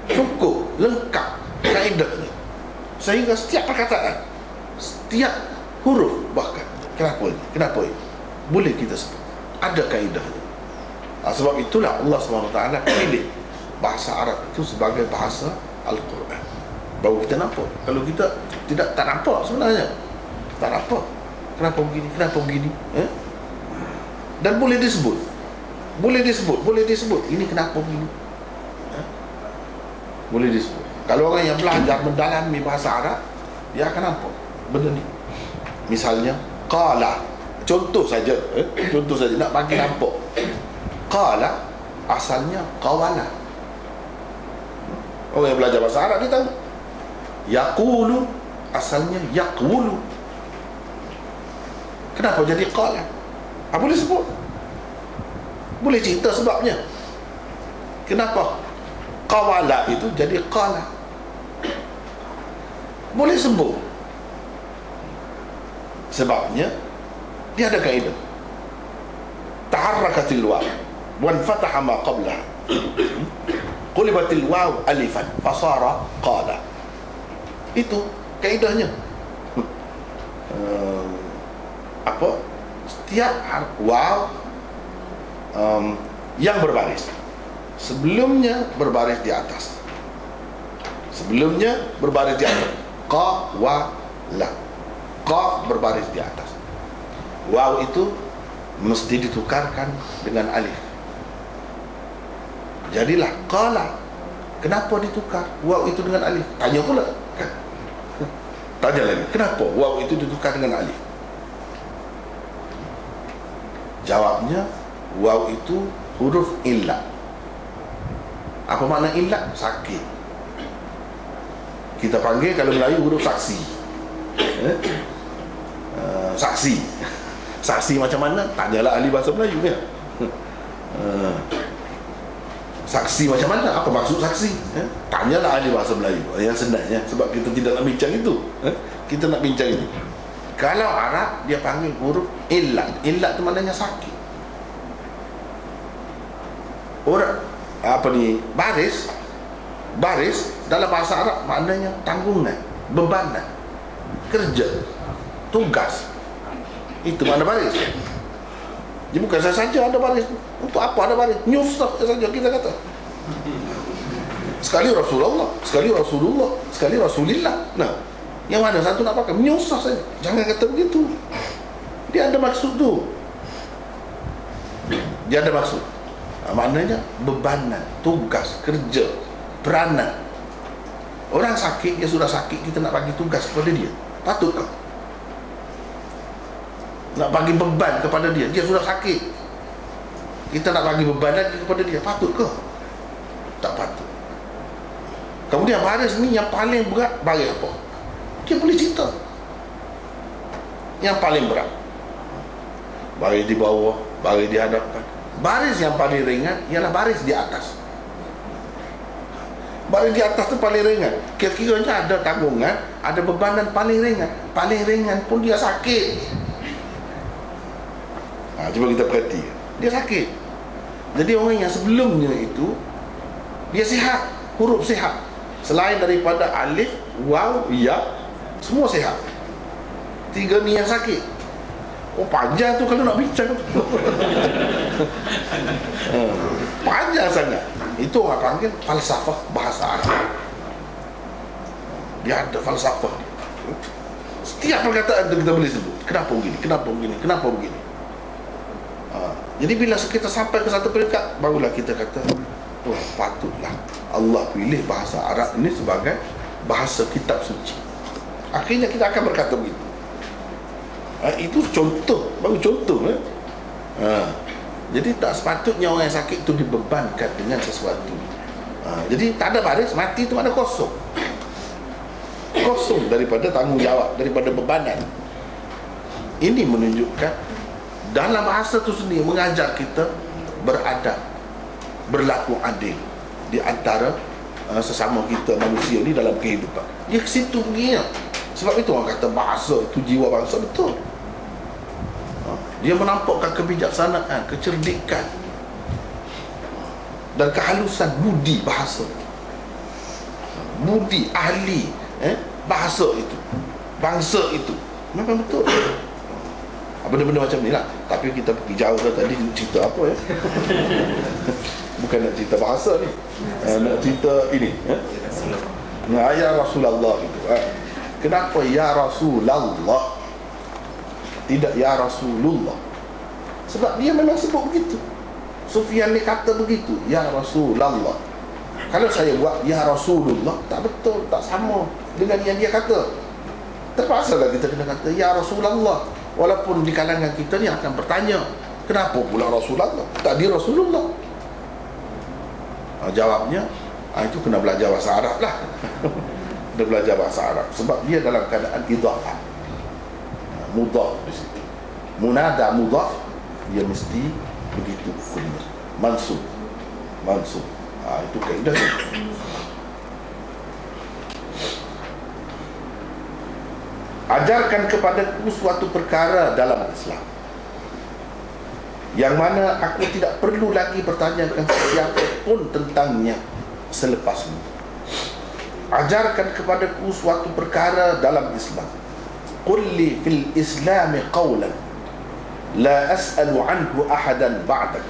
cukup, lengkap kaedahnya. Sehingga setiap perkataan, setiap huruf bahkan, kenapa ini? Boleh kita sebut, ada kaedahnya. Sebab itulah Allah SWT pilih bahasa Arab itu sebagai bahasa Al-Quran. Baru kita nampak. Kalau kita tak nampak sebenarnya, tak nampak kenapa begini, dan boleh disebut, ini kenapa begini, boleh disebut. Kalau orang yang belajar mendalami bahasa Arab, dia akan nampak benda ni. Misalnya qala, contoh saja nak bagi nampak. Qala asalnya qawala. Orang yang belajar bahasa Arab dia tahu. Yaqulu asalnya yaqulu. Kenapa jadi qala? Boleh sebut, boleh cerita sebabnya. Kenapa qawala itu jadi qala? Boleh sebut. Sebabnya dia ada kaedah. Taharrakatil waw wan fataha ma qablaha, qulibatil waw alifan fasara qala. Itu kaedahnya. Setiap waw yang berbaris, sebelumnya berbaris di atas, qa wa la. Qa berbaris di atas, waw itu mesti ditukarkan dengan alif. Jadilah qala. Kenapa ditukar waw itu dengan alif? Tanya pula kan? Tanya lagi, kenapa waw itu ditukar dengan alif? Jawabnya, waw itu huruf illat. Apa makna illat? Sakit. Kita panggil kalau Melayu huruf saksi. Saksi. Saksi macam mana? Tanyalah ahli bahasa Melayu ya. Saksi macam mana? Apa maksud saksi? Tanyalah ahli bahasa Melayu yang senangnya. Sebab kita tidak nak bincang itu. Kita nak bincang itu. Kalau Arab dia panggil huruf illat. Illat tu maknanya sakit. Orang baris. Baris dalam bahasa Arab maknanya tanggungan, bebanan, kerja, tugas. Itu makna baris. Dia bukan saja ada baris. Untuk apa ada baris? Nyusah saja kita kata. Sekali Rasulullah, sekali Rasulullah, sekali Rasulillah. Nah, yang mana satu nak pakai? Nyusah saja. Jangan kata begitu. Dia ada maksud tu. Dia ada maksud. Maknanya bebanan, tugas, kerja, peranan. Orang sakit, dia sudah sakit, kita nak bagi tugas kepada dia. Patutkah? Nak bagi beban kepada dia, dia sudah sakit, kita nak bagi beban lagi kepada dia, patut ke? Tak patut. Kemudian baris ni yang paling berat. Baris apa? Dia boleh cerita. Yang paling berat baris di bawah, baris di hadapan. Baris yang paling ringan ialah baris di atas. Baris di atas tu paling ringan. Kira-kiranya ada tanggungan, ada bebanan paling ringan. Paling ringan pun dia sakit. Cuba kita perhati, dia sakit. Jadi orang yang sebelumnya itu dia sihat, huruf sihat. Selain daripada alif, waw, ya, semua sihat. Tiga ni yang sakit. Oh, panjang tu kalau nak bincang. Panjang sangat. Itu orang panggil falsafah bahasa Arab. Dia ada falsafah. Setiap perkataan kita boleh sebut. Kenapa begini? Kenapa begini? Kenapa begini? Jadi bila kita sampai ke satu peringkat, barulah kita kata, oh, patutlah Allah pilih bahasa Arab ini sebagai bahasa kitab suci. Akhirnya kita akan berkata begitu. Itu contoh, baru contoh. Jadi tak sepatutnya orang yang sakit itu dibebankan dengan sesuatu. Jadi tak ada baris, mati itu ada kosong. Kosong daripada tanggungjawab, daripada bebanan. Ini menunjukkan dalam bahasa itu sendiri mengajar kita beradab, berlaku adil di antara sesama kita manusia ni dalam kehidupan. Dia ke situ pergi. Sebab itu orang kata bahasa itu jiwa bangsa, betul. Dia menampakkan kebijaksanaan, kecerdikan dan kehalusan budi bahasa. Budi ahli bahasa itu, bangsa itu. Memang betul. Benda-benda macam ni lah. Tapi kita pergi jauh dah tadi. Cerita apa ya? Bukan nak cerita bahasa ni, nak cerita ini ya Rasulullah itu. Kenapa ya Rasulullah, tidak ya Rasulullah? Sebab dia memang sebut begitu. Sufyan ni kata begitu, ya Rasulullah. Kalau saya buat ya Rasulullah, tak betul, tak sama dengan yang dia kata. Terpaksa lah kita kena kata ya Rasulullah. Walaupun di kalangan kita ni akan bertanya, kenapa pula Rasulullah? Tak dia Rasulullah. Jawabnya, itu kena belajar bahasa Arab lah. Kena belajar bahasa Arab. Sebab dia dalam keadaan idhafah, mudhaf di situ. Munada mudhaf, dia mesti begitu hukumnya. Mansub. Itu kaedah. Ajarkan kepadaku suatu perkara dalam Islam yang mana aku tidak perlu lagi bertanyakan siapa pun tentangnya selepas ini. Ajarkan kepadaku suatu perkara dalam Islam. Qul li fil Islam qawlan la as'alu anhu ahadan ba'dak.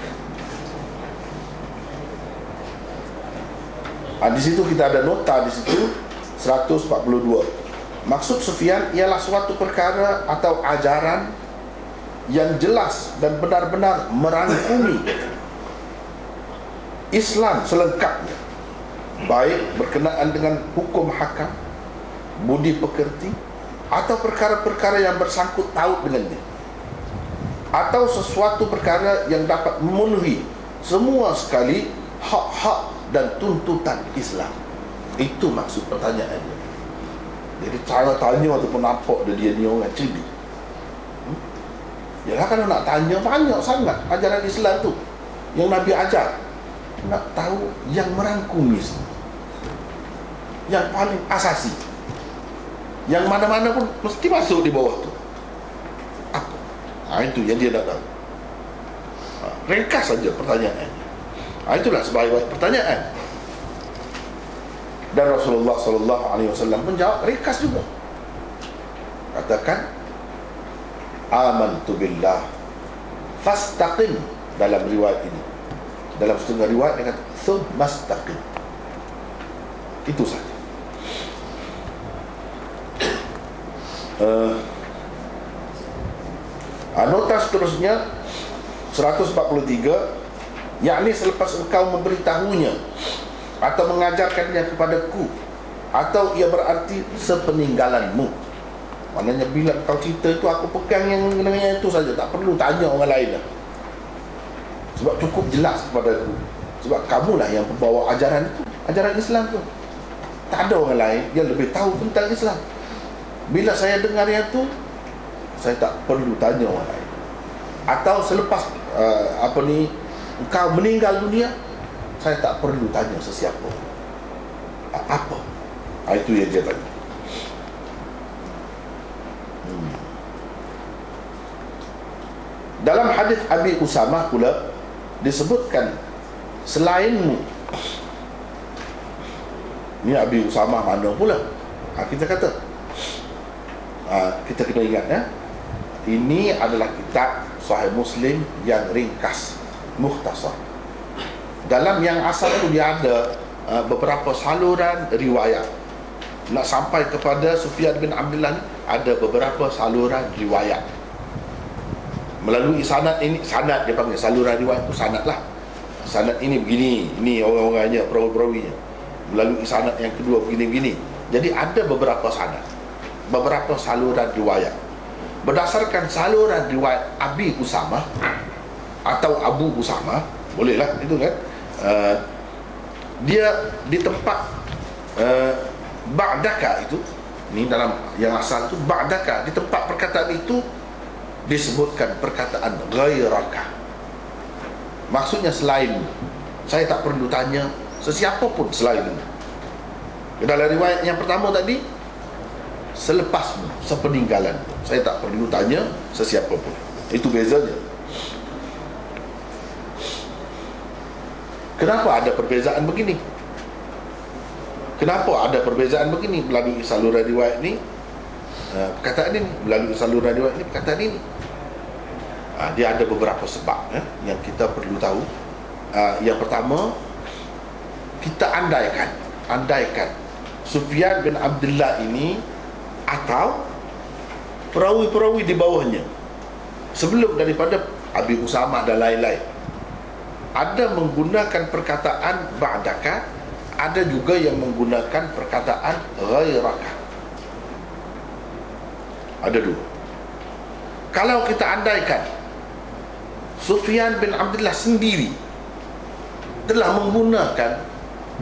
Di situ kita ada nota di situ 142. Maksud Sufyan ialah suatu perkara atau ajaran yang jelas dan benar-benar merangkumi Islam selengkapnya, baik berkenaan dengan hukum hakam, budi pekerti, atau perkara-perkara yang bersangkut paut dengannya, atau sesuatu perkara yang dapat memenuhi semua sekali hak-hak dan tuntutan Islam. Itu maksud pertanyaannya. Jadi cara tanya ataupun nampak dia ni orang cerdik. Yalah, kalau nak tanya banyak sangat ajaran Islam tu yang Nabi ajar. Nak tahu yang merangkumi, yang paling asasi, yang mana-mana pun mesti masuk di bawah tu. Apa? Itu yang dia nak tahu. Ringkas saja pertanyaannya. Itulah sebaik-baik pertanyaan. Dan Rasulullah SAW pun jawab ringkas juga. Katakan, amantu billah fastaqim. Dalam riwayat ini, dalam setengah riwayat dia kata tsumastaqim. Itu saja. Nota seterusnya 143, yakni selepas engkau memberitahunya atau mengajarkannya kepadaku, atau ia berarti sepeninggalanmu. Maknanya bila kau cerita itu, aku pegang yang itu saja, tak perlu tanya orang lain dah. Sebab cukup jelas kepada aku. Sebab kamulah yang pembawa ajaran itu, ajaran Islam tu. Tak ada orang lain yang lebih tahu tentang Islam. Bila saya dengar yang tu, saya tak perlu tanya orang lain. Atau selepas engkau meninggal dunia, saya tak perlu tanya sesiapa. Apa? Itu yang dia tanya. Dalam hadis Abi Usamah pula disebutkan, selainmu. Ini Abi Usamah mana pula? Kita kata, kita kena ingat ya, ini adalah kitab Sahih Muslim yang ringkas, mukhtasar. Dalam yang asal itu dia ada beberapa saluran riwayat. Nak sampai kepada Sufyan bin Abdullah, ada beberapa saluran riwayat. Melalui sanad ini, sanad dia panggil, saluran riwayat itu sanad lah. Sanad ini begini, ini orang-orangnya, perawi-perawinya. Melalui sanad yang kedua begini-begini. Jadi ada beberapa sanad, beberapa saluran riwayat. Berdasarkan saluran riwayat Abi Usamah atau Abu Usamah, bolehlah itu kan, dia di tempat ba'daka itu, ini dalam yang asal itu ba'daka, di tempat perkataan itu disebutkan perkataan ghairaka. Maksudnya selain, saya tak perlu tanya sesiapa pun selain. Dalam riwayat yang pertama tadi, selepasmu, sepeninggalan, saya tak perlu tanya sesiapa pun. Itu bezanya. Kenapa ada perbezaan begini? Kenapa ada perbezaan begini melalui saluran riwayat ni? Perkataan ini, melalui saluran riwayat ini, perkataan ini. Dia ada beberapa sebab yang kita perlu tahu. Yang pertama, kita andaikan Sufyan bin Abdullah ini atau perawi-perawi di bawahnya sebelum daripada Abi Usamah dan lain-lain ada menggunakan perkataan ba'daka, ada juga yang menggunakan perkataan ghairaka. Ada dua. Kalau kita andaikan Sufyan bin Abdullah sendiri telah menggunakan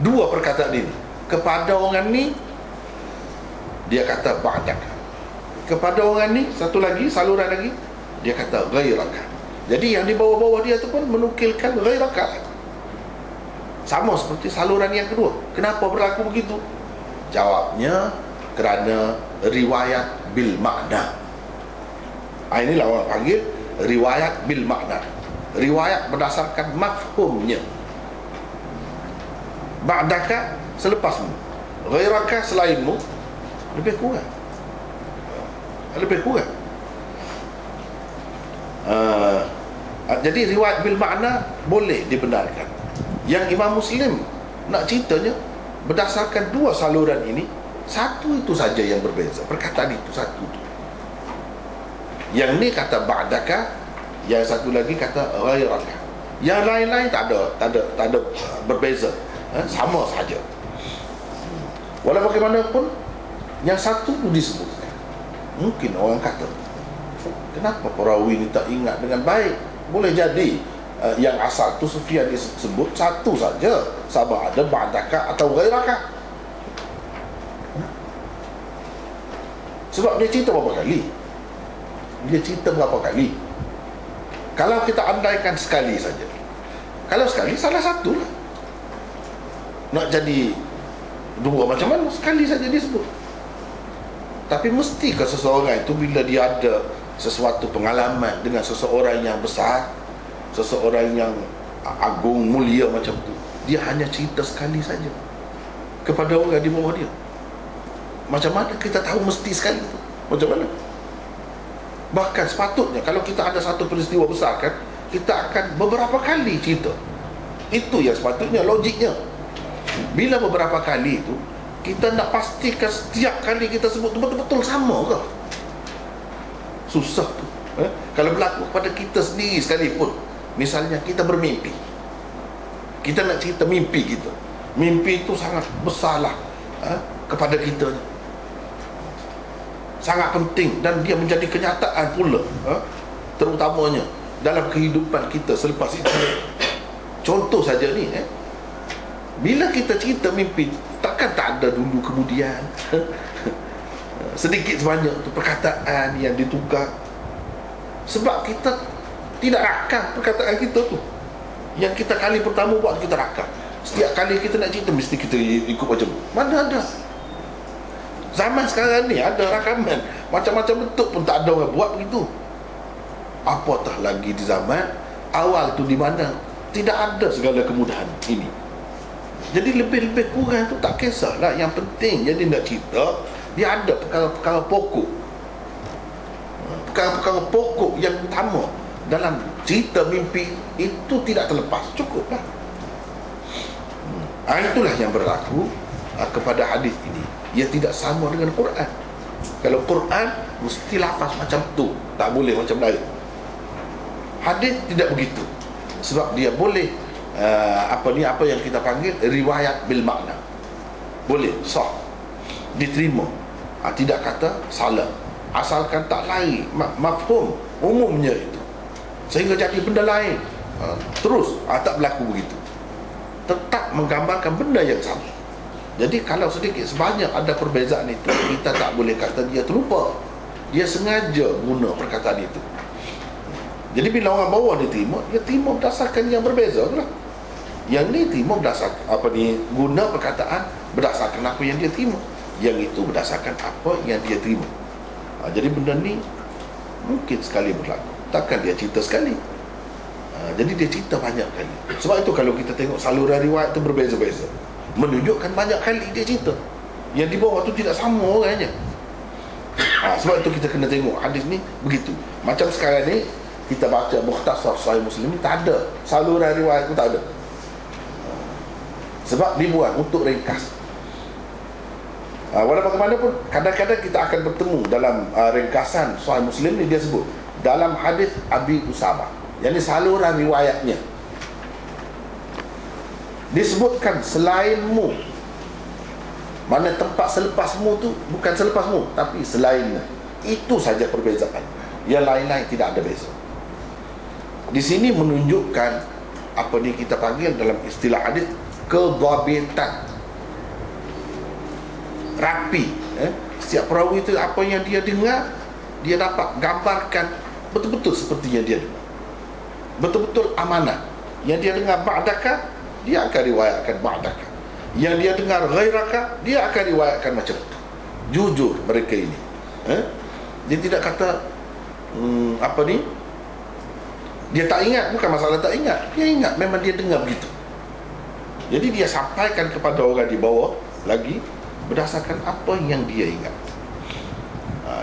dua perkataan ini, kepada orang ni dia kata ba'daka, kepada orang ni satu lagi, saluran lagi, dia kata ghairaka. Jadi yang di bawah-bawah dia tu pun menukilkan ghairaka, sama seperti saluran yang kedua. Kenapa berlaku begitu? Jawabnya kerana riwayat bil makna. Inilah orang panggil riwayat bil makna, riwayat berdasarkan mafhumnya. Ba'daka selepasmu, ghairaka selainmu, lebih kurang. Jadi riwayat bil makna boleh dibenarkan. Yang Imam Muslim nak ceritanya berdasarkan dua saluran ini, satu itu saja yang berbeza, perkataan itu satu. Yang ni kata ba'daka, yang satu lagi kata ghairaka. Yang lain-lain tak ada berbeza, sama saja. Walau bagaimanapun, yang satu tu disebutkan. Mungkin orang kata, kenapa perawi ni tak ingat dengan baik? Boleh jadi yang asal tu Sufyan disebut satu saja, sama ada ba'daka atau ghairaka. Sebab dia cerita berapa kali? Dia cerita berapa kali? Kalau kita andaikan sekali saja, kalau sekali salah satu lah. Nak jadi dua macam mana? Sekali saja disebut. Tapi mesti ke seseorang itu bila dia ada sesuatu pengalaman dengan seseorang yang besar, seseorang yang agung, mulia macam tu, dia hanya cerita sekali saja kepada orang di bawah dia. Macam mana kita tahu mesti sekali tu? Macam mana? Bahkan sepatutnya kalau kita ada satu peristiwa besar kan, kita akan beberapa kali cerita. Itu yang sepatutnya, logiknya. Bila beberapa kali itu, kita nak pastikan setiap kali kita sebut tu betul-betul sama ke? Susah tu. Kalau berlaku kepada kita sendiri sekalipun, misalnya kita bermimpi, kita nak cerita mimpi kita, mimpi itu sangat besarlah kepada kita, sangat penting, dan dia menjadi kenyataan pula, terutamanya dalam kehidupan kita selepas itu. Contoh saja ni, bila kita cerita mimpi, takkan tak ada dulu kemudian sedikit sebanyak tu perkataan yang ditukar. Sebab kita tidak rakam perkataan kita tu. Yang kita kali pertama buat, kita rakam. Setiap kali kita nak cerita, mesti kita ikut macam tu. Mana ada? Zaman sekarang ni ada rakaman macam-macam bentuk pun tak ada orang buat begitu. Apatah lagi di zaman awal tu, di mana tidak ada segala kemudahan ini. Jadi lebih-lebih kurang tu tak kisahlah. Yang penting jadi nak cerita, dia ada perkara-perkara pokok, perkara-perkara pokok yang utama dalam cerita mimpi itu tidak terlepas. Cukuplah. Itulah yang berlaku kepada hadis ini. Ia tidak sama dengan Quran. Kalau Quran mesti lafaz macam tu, tak boleh macam lain. Hadis tidak begitu. Sebab dia boleh apa yang kita panggil riwayat bil makna. Boleh sah, diterima. Tidak kata salah, asalkan tak lari mafhum umumnya itu, sehingga jadi benda lain. Terus tak berlaku begitu. Tetap menggambarkan benda yang sama. Jadi kalau sedikit sebanyak ada perbezaan itu, kita tak boleh kata dia terlupa. Dia sengaja guna perkataan itu. Jadi bila orang bawah dia terima berdasarkan yang berbeza tu lah. Yang ni terima berdasarkan guna perkataan berdasarkan apa yang dia terima. Yang itu berdasarkan apa yang dia terima. Jadi benda ni mungkin sekali berlaku. Takkan dia cerita sekali. Jadi dia cerita banyak kali. Sebab itu kalau kita tengok saluran riwayat tu berbeza-beza, menunjukkan banyak kali dia cerita. Yang di bawah tu tidak sama orangnya. Sebab itu kita kena tengok hadis ni begitu. Macam sekarang ni kita baca Mukhtasar Sahih Muslim ni, tak ada saluran riwayat tu, tak ada. Sebab dibuat untuk ringkas. Walau bagaimanapun, kadang-kadang kita akan bertemu dalam ringkasan Sahih Muslim ni, dia sebut dalam hadis Abi Usamah, yang ni saluran riwayatnya disebutkan selainmu. Mana tempat selepasmu tu bukan selepasmu, tapi selainnya. Itu saja perbezaan. Yang lain-lain tidak ada beza. Di sini menunjukkan apa ni kita panggil dalam istilah hadis kedhabitan. Rapi. Setiap perawi itu apa yang dia dengar, dia dapat gambarkan betul-betul seperti yang dia dengar. Betul-betul amanah. Yang dia dengar ba'daka, dia akan riwayatkan ba'daka. Yang dia dengar ghairaka, dia akan riwayatkan macam itu. Jujur mereka ini. Dia tidak kata dia tak ingat. Bukan masalah tak ingat, dia ingat, memang dia dengar begitu. Jadi dia sampaikan kepada orang di bawah lagi berdasarkan apa yang dia ingat.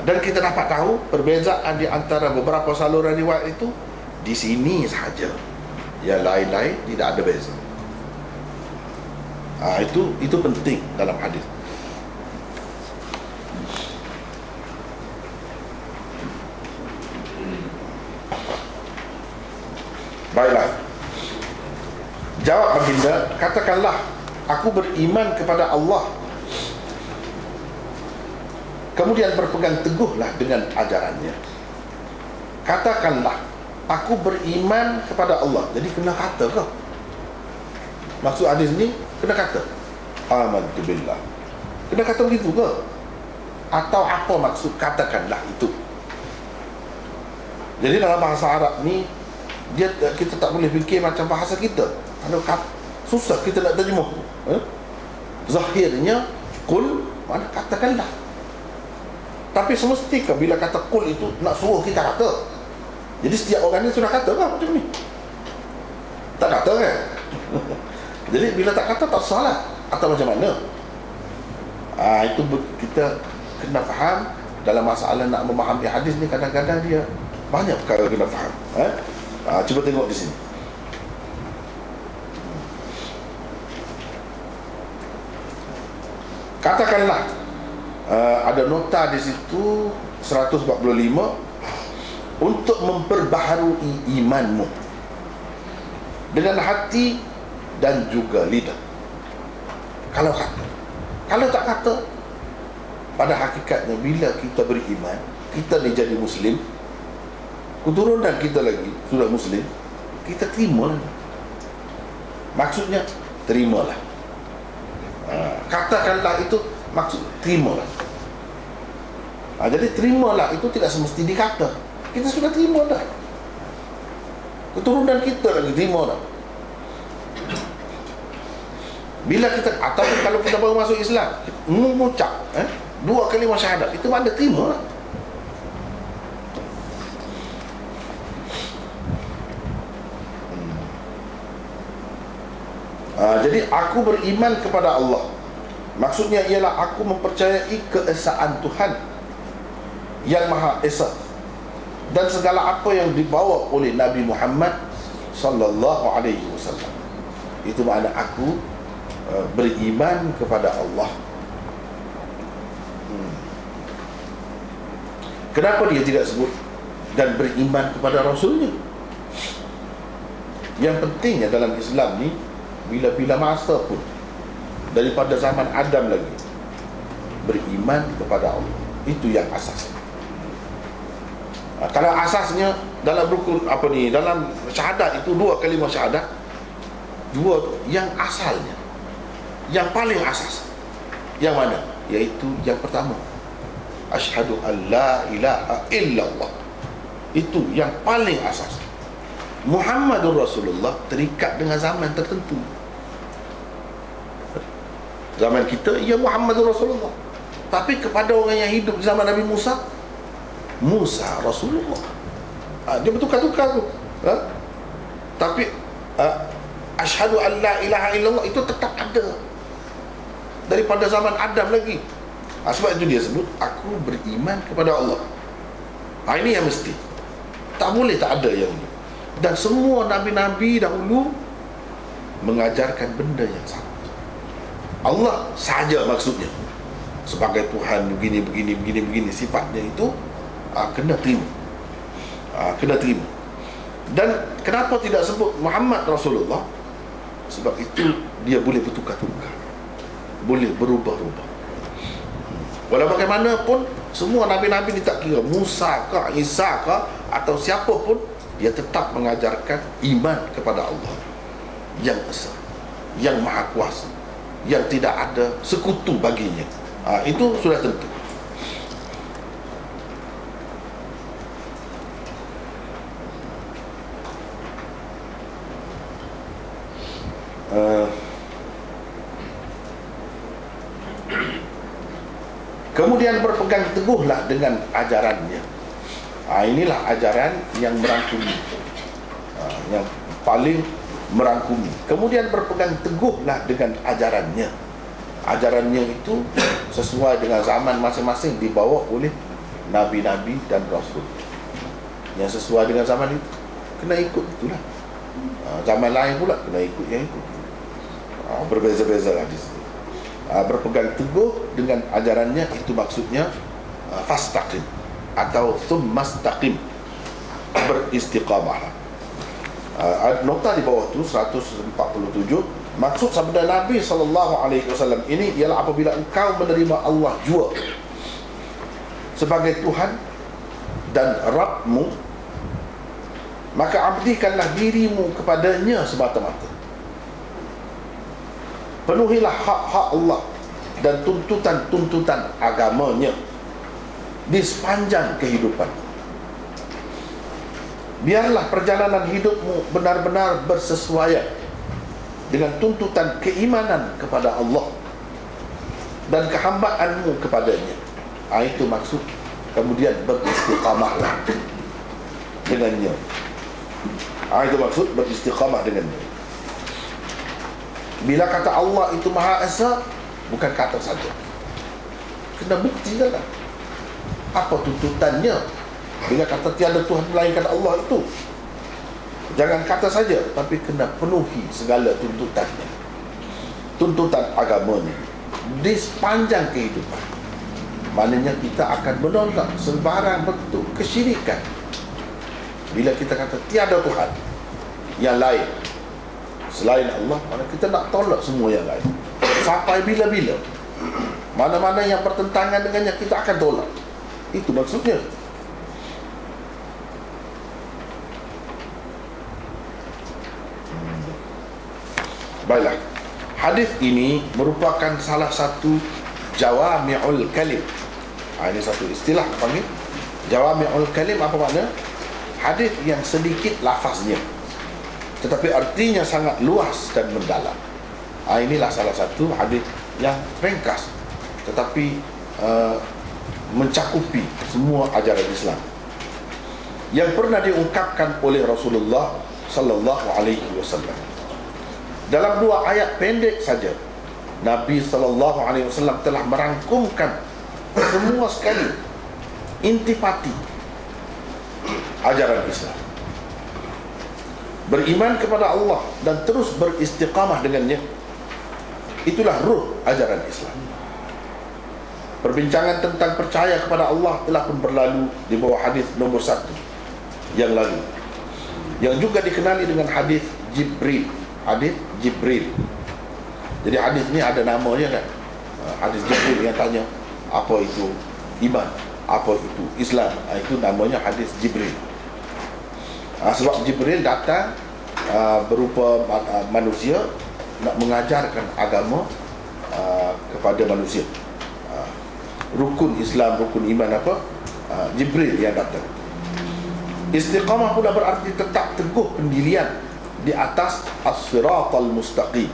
Dan kita dapat tahu perbezaan di antara beberapa saluran riwayat itu di sini sahaja. Yang lain-lain tidak ada beza. Itu penting dalam hadis. Baiklah. Jawab baginda, katakanlah, aku beriman kepada Allah, kemudian berpegang teguhlah dengan ajarannya. Katakanlah, aku beriman kepada Allah. Jadi kena kata ke? Maksud hadis ni kena kata amantu billah. Kena kata begitu ke? Atau apa maksud katakanlah itu? Jadi dalam bahasa Arab ni kita tak boleh fikir macam bahasa kita. Kalau susah kita nak terjemah. Zahirnya kul, mana katakanlah. Tapi semestinya bila kata kul itu nak suruh kita kata. Jadi setiap orang ni sudah kata kan macam ni? Tak kata kan? Jadi bila tak kata tak salah. Atau macam mana? Itu kita kena faham. Dalam masalah nak memahami hadis ni, kadang-kadang dia banyak perkara kena faham. Cuba tengok di sini. Katakanlah, ada nota di situ 145, untuk memperbaharui imanmu dengan hati dan juga lidah. Kalau kata, kalau tak kata, pada hakikatnya bila kita beriman, kita ni jadi Muslim, keturunan kita lagi sudah Muslim, kita terimalah. Maksudnya terimalah. Katakanlah itu maksud terimalah. Jadi terimalah itu tidak semesti dikata. Kita sudah terima dah. Keturunan kita lagi terima dah. Bila kita, ataupun kalau kita baru masuk Islam, mengucap 2 kalimah syahadat, itu mana terima lah. Jadi aku beriman kepada Allah, maksudnya ialah aku mempercayai keesaan Tuhan yang Maha Esa dan segala apa yang dibawa oleh Nabi Muhammad sallallahu alaihi wasallam. Itu makna aku beriman kepada Allah. Kenapa dia tidak sebut dan beriman kepada Rasulnya? Yang pentingnya dalam Islam ni, bila-bila masa pun, daripada zaman Adam lagi, beriman kepada Allah. Itu yang asas. Kalau asasnya dalam rukun dalam syahadat itu 2 kalimah syahadat, 2 yang asalnya, yang paling asas, yang mana? Iaitu yang pertama, asyhadu an la ilaha illallah. Itu yang paling asas. Muhammadur Rasulullah terikat dengan zaman tertentu. Zaman kita, ia Muhammadur Rasulullah. Tapi kepada orang yang hidup di zaman Nabi Musa, Musa Rasulullah. Dia bertukar-tukar tu. Tapi asyhadu an la ilaha illallah itu tetap ada daripada zaman Adam lagi. Sebab itu dia sebut aku beriman kepada Allah. Ini yang mesti. Tak boleh tak ada yang ini. Dan semua nabi-nabi dahulu mengajarkan benda yang sama. Allah saja maksudnya sebagai Tuhan, begini sifatnya itu kena terima. Kena terima. Dan kenapa tidak sebut Muhammad Rasulullah? Sebab itu dia boleh bertukar-tukar, boleh berubah-ubah. Walau bagaimanapun, semua nabi-nabi ni tak kira Musa ke, Isa ke, atau siapa pun, dia tetap mengajarkan iman kepada Allah yang esa, yang maha kuasa, yang tidak ada sekutu baginya. Itu sudah tentu. Kemudian berpegang teguhlah dengan ajarannya. Inilah ajaran yang merangkumi, yang paling merangkumi. Kemudian berpegang teguhlah dengan ajarannya. Ajarannya itu sesuai dengan zaman masing-masing, dibawa oleh nabi-nabi dan rasul. Yang sesuai dengan zaman itu kena ikut itulah. Zaman lain pula kena ikut yang itu. Berbeza-beza lah di situ. Berpegang teguh dengan ajarannya, itu maksudnya fastaqim atau thummastaqim, beristiqamah. Nota di bawah tu 147, maksud sabda Nabi SAW ini ialah apabila engkau menerima Allah jua sebagai Tuhan dan Rabbmu, maka abdikanlah dirimu kepadanya semata-mata. Penuhilah hak-hak Allah dan tuntutan-tuntutan agamanya di sepanjang kehidupan. Biarlah perjalanan hidupmu benar-benar bersesuaian dengan tuntutan keimanan kepada Allah dan kehambaanmu kepadanya. Itu maksud. Kemudian beristiqamahlah dengannya. Itu maksud beristiqamah dengannya. Bila kata Allah itu Maha Esa, bukan kata saja, kena bukti lah. Apa tuntutannya? Bila kata tiada Tuhan melainkan Allah itu, jangan kata saja, tapi kena penuhi segala tuntutannya, tuntutan agamanya di sepanjang kehidupan. Maknanya kita akan menolak sebarang bentuk kesyirikan. Bila kita kata tiada Tuhan yang lain selain Allah, maka kita nak tolak semua yang lain. Sampai bila-bila, mana-mana yang bertentangan dengannya kita akan tolak. Itu maksudnya. Baiklah, hadis ini merupakan salah satu jawami'ul kalim. Ini satu istilah panggil jawami'ul kalim. Apa makna? Hadis yang sedikit lafaznya tetapi artinya sangat luas dan mendalam. Inilah salah satu hadis yang ringkas tetapi mencakupi semua ajaran Islam yang pernah diungkapkan oleh Rasulullah sallallahu alaihi wasallam. Dalam 2 ayat pendek saja, Nabi sallallahu alaihi wasallam telah merangkumkan semua sekali intipati ajaran Islam. Beriman kepada Allah dan terus beristiqamah dengannya, itulah ruh ajaran Islam. Perbincangan tentang percaya kepada Allah telah pun berlalu di bawah hadis nomor 1 yang lalu, yang juga dikenali dengan hadis Jibril. Hadis Jibril. Jadi hadis ni ada namanya kan. Hadis Jibril yang tanya apa itu iman, apa itu Islam. Itu namanya hadis Jibril. Sebab Jibril datang berupa manusia nak mengajarkan agama kepada manusia. Rukun Islam, rukun iman apa? Jibril yang datang. Istiqamah pula berarti tetap teguh pendirian di atas as-siratal mustaqim.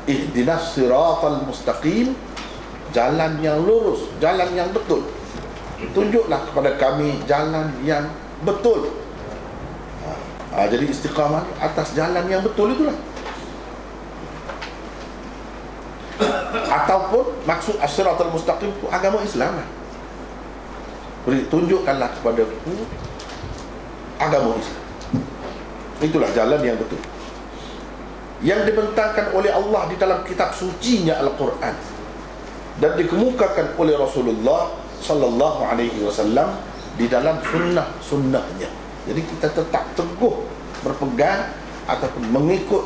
Ihdinas siratal mustaqim, jalan yang lurus, jalan yang betul. Tunjuklah kepada kami jalan yang betul. Jadi istiqamah atas jalan yang betul itulah. Ataupun maksud as-siratal mustaqim itu agama Islam. Tunjukkanlah kepadaku agama Islam. Itulah jalan yang betul, yang dibentangkan oleh Allah di dalam kitab sucinya Al-Quran dan dikemukakan oleh Rasulullah sallallahu alaihi wasallam di dalam sunnah-sunnahnya. Jadi kita tetap teguh berpegang ataupun mengikut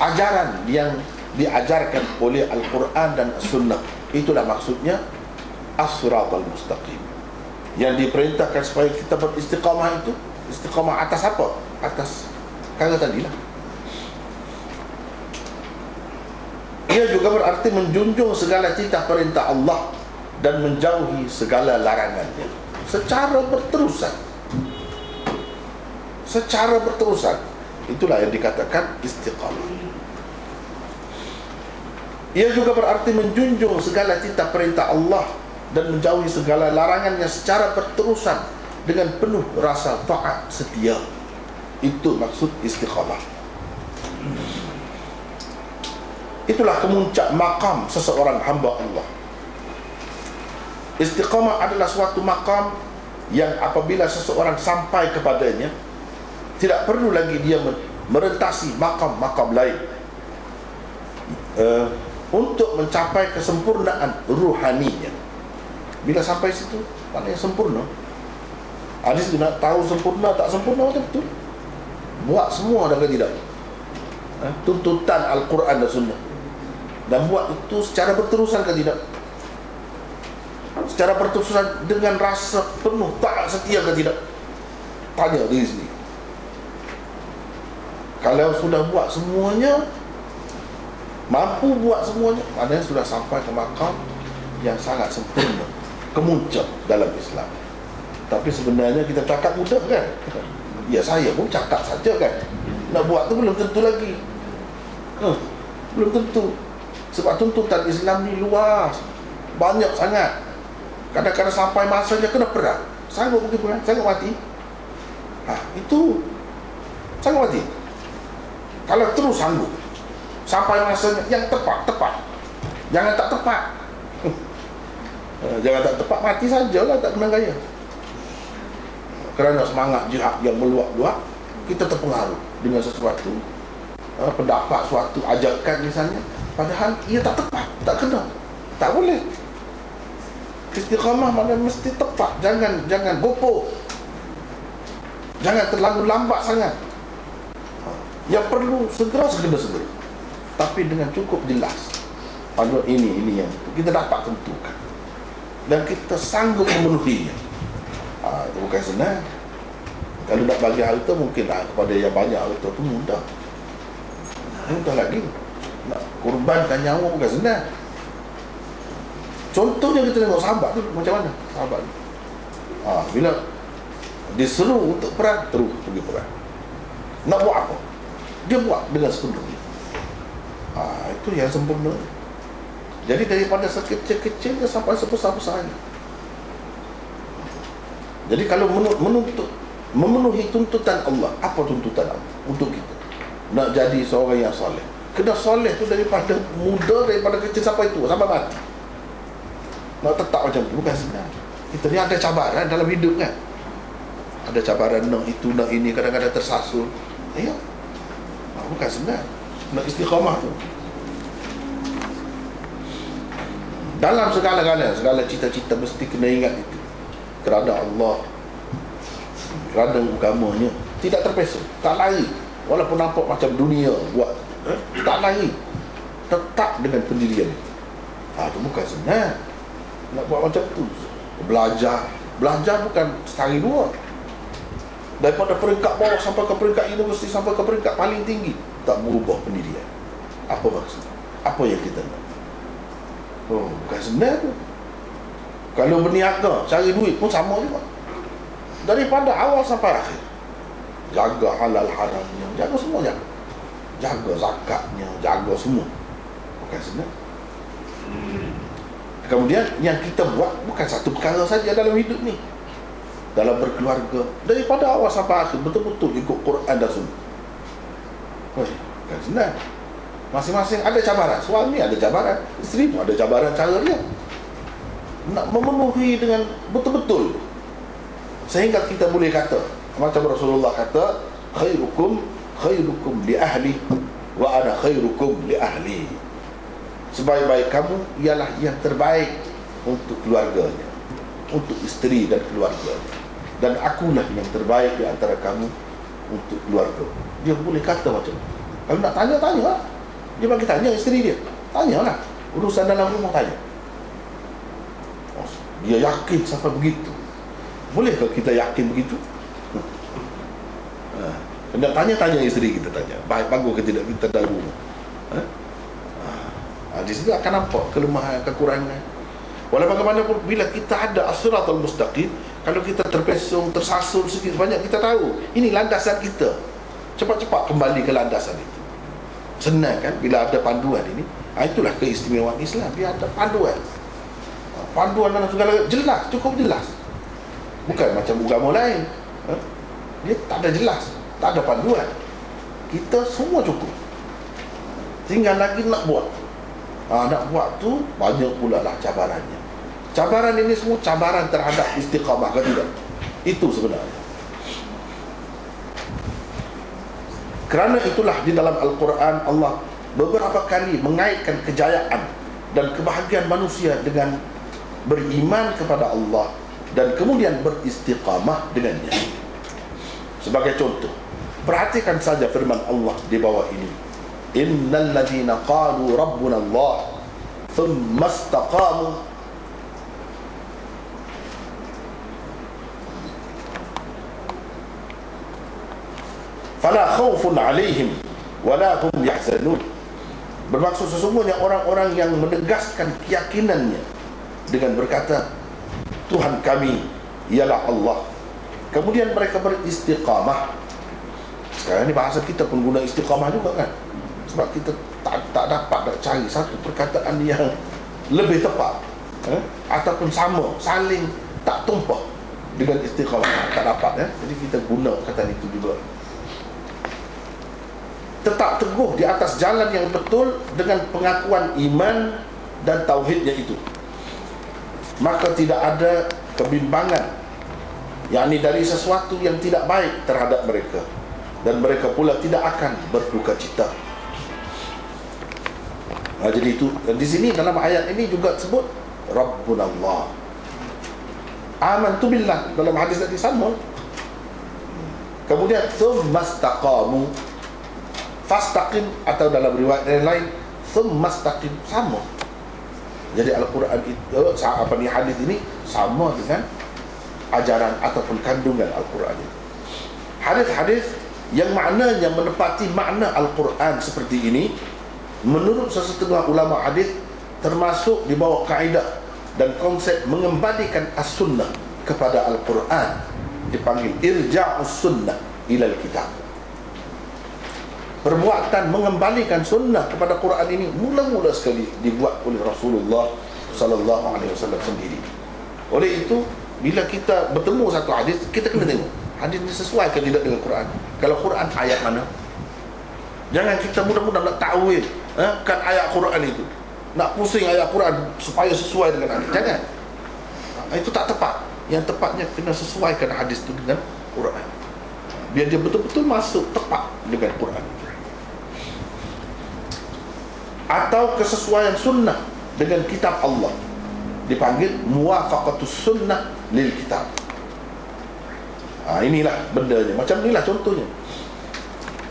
ajaran yang diajarkan oleh Al-Quran dan Sunnah. Itulah maksudnya as-siratal mustaqim, yang diperintahkan supaya kita beristiqamah. Itu istiqamah atas apa? Atas kata tadi lah. Ia juga berarti menjunjung segala titah perintah Allah dan menjauhi segala larangannya secara berterusan. Secara berterusan. Itulah yang dikatakan istiqamah. Ia juga berarti menjunjung segala titah perintah Allah dan menjauhi segala larangannya secara berterusan dengan penuh rasa taat setia. Itu maksud istiqamah. Itulah kemuncak makam seseorang hamba Allah. Istiqamah adalah suatu makam yang apabila seseorang sampai kepadanya, tidak perlu lagi dia merentasi makam-makam lain untuk mencapai kesempurnaan ruhaninya. Bila sampai situ, maknanya sempurna. Hadis itu nak tahu sempurna tak sempurna macam betul. buat semua dah ke tidak? Tuntutan Al-Quran dan Sunnah, dan buat itu secara berterusan ke tidak? Secara berterusan dengan rasa penuh taat setia ke tidak? Tanya diri sendiri. Kalau sudah buat semuanya, mampu buat semuanya, maknanya sudah sampai ke makam yang sangat sempurna, kemuncak dalam Islam. Tapi sebenarnya kita cakap mudah kan? Ya, saya pun cakap saja kan. Nak buat tu belum tentu lagi. Belum tentu. Sebab tuntutan Islam ni luas, banyak sangat. Kadang-kadang sampai masanya kena perang. Sanggup pergi perang? Sanggup mati? Itu sanggup mati. Kalau terus sanggup sampai masanya yang tepat. Jangan tak tepat. Jangan tak tepat, mati sajalah, tak kena gaya. Kerana semangat jihad yang meluap-luap, kita terpengaruh dengan sesuatu, pendapat suatu ajakan misalnya, padahal ia tak tepat, tak kena, tak boleh. Istiqamah mana mesti tepat. Jangan gopoh, jangan terlalu lambat sangat. Yang perlu segera, tapi dengan cukup jelas. Pada ini yang kita dapat tentukan dan kita sanggup memenuhinya. Itu bukan senang. Kalau nak bagi harta mungkin kepada yang banyak harta tu mudah lagi. Nak kurbankan nyawa bukan senang. Contohnya kita tengok sahabat tu macam mana. Sahabat tu bila diseru untuk perang, terus pergi perang. Nak buat apa? Dia buat dengan sepenuhnya. Itu yang sempurna. Jadi daripada sekecil-kecilnya sampai sebesar-besarnya. Jadi kalau memenuhi tuntutan Allah, apa tuntutan Allah untuk kita? Nak jadi seorang yang soleh, kena soleh tu daripada muda, daripada kecil sampai tua, sampai mati. Nak tetap macam tu bukan senang. Kita ni ada cabaran dalam hidup kan. Ada cabaran nak itu, nak ini, kadang-kadang tersasul. Bukan senang nak istiqamah tu. Dalam segala cita-cita mesti kena ingat itu. Kerana Allah, kerana agamanya, tidak terpesong, tak lari. Walaupun nampak macam dunia buat, tak lari, tetap dengan pendirian. Itu bukan senang nak buat macam tu. Belajar bukan sehari dua. Daripada peringkat bawah sampai ke peringkat universiti, sampai ke peringkat paling tinggi, tak berubah pendirian. Apa maksud? Apa yang kita nak? Bukan senang tu. Kalau berniaga, cari duit pun sama juga. Daripada awal sampai akhir, jaga halal haramnya, jaga semua, jaga zakatnya, jaga semua. Bukan senang. Kemudian yang kita buat bukan satu perkara saja dalam hidup ni. Dalam berkeluarga, daripada awal sampai akhir betul-betul ikut Quran dan Sunnah. Bukan senang. Masing-masing ada cabaran. Suami ada cabaran, isteri pun ada cabaran cara dia. Nak memenuhi dengan betul-betul, sehingga kita boleh kata macam Rasulullah kata, khairukum li ahli wa ana khairukum li ahli. Sebaik-baik kamu ialah yang terbaik untuk keluarganya, untuk isteri dan keluarganya, dan akulah yang terbaik di antara kamu untuk keluarga. Dia boleh kata macam tu. Kalau nak tanya lah. Dia bagi tanya isteri dia, tanyalah urusan dalam rumah, tanya. Dia yakin sampai begitu. Bolehkah kita yakin begitu? Nak tanya isteri kita, tanya bagus ke tidak kita dalam rumah. Di situ akan nampak kelemahan, kekurangan. Walau bagaimanapun, bila kita ada as-siratal mustaqim, kalau kita terpesong, tersasul sedikit banyak, kita tahu ini landasan kita. Cepat-cepat kembali ke landasan itu. Senang kan bila ada panduan ini. Itulah keistimewaan Islam, dia ada panduan. Panduan dalam segala jelas, cukup jelas. Bukan macam agama lain, dia tak ada jelas, tak ada panduan. Kita semua cukup, tinggal lagi nak buat. Nak buat tu banyak pula lah cabarannya. Cabaran ini semua cabaran terhadap istiqamah ke tidak? Itu sebenarnya. Kerana itulah di dalam Al-Quran Allah beberapa kali mengaitkan kejayaan dan kebahagiaan manusia dengan beriman kepada Allah dan kemudian beristiqamah dengannya. Sebagai contoh, Perhatikan saja firman Allah di bawah ini. Innal ladzina qalu rabbuna Allah thumma istaqamu fala khaufun 'alaihim wala hum yahzanun. Bermaksud sesungguhnya orang-orang yang menegaskan keyakinannya dengan berkata Tuhan kami ialah Allah, kemudian mereka beristiqamah. Sekarang ni bahasa kita pun guna istiqamah juga kan, sebab kita tak dapat nak cari satu perkataan yang lebih tepat ataupun sama, saling tak tumpah dengan istiqamah, tak dapat jadi kita guna perkataan itu juga. Tetap teguh di atas jalan yang betul dengan pengakuan iman dan tauhidnya itu, maka tidak ada kebimbangan, yakni dari sesuatu yang tidak baik terhadap mereka, dan mereka pula tidak akan berduka cita. Jadi itu di sini dalam ayat ini juga sebut Rabbuna Allah. Amantu billah dalam hadis tadi sama. Kemudian tsumastaqamu, fastaqim, atau dalam riwayat yang lain tsumastaqim, sama. Jadi Al-Quran itu, hadis ini sama dengan ajaran ataupun kandungan Al-Quran itu. Hadis-hadis yang maknanya menepati makna Al-Quran seperti ini, menurut sesetengah ulama hadis, termasuk di bawah kaedah dan konsep mengembalikan as-sunnah kepada Al-Quran, dipanggil irja'us sunnah ilal kitab. Perbuatan mengembalikan sunnah kepada Quran ini mula-mula sekali dibuat oleh Rasulullah sallallahu alaihi wasallam sendiri. Oleh itu, bila kita bertemu satu hadis, kita kena tengok hadis ini sesuai ke tidak dengan Quran. Kalau Quran, ayat mana? Jangan kita mudah-mudah nak takwil kan ayat Quran itu, nak pusing ayat Quran supaya sesuai dengan hadis. Jangan. Itu tak tepat. Yang tepatnya kena sesuaikan hadis itu dengan Quran, biar dia betul-betul masuk tepat dengan Quran. Atau kesesuaian sunnah dengan kitab Allah, dipanggil muwafaqatus sunnah lil kitab. Inilah bendanya, macam inilah contohnya.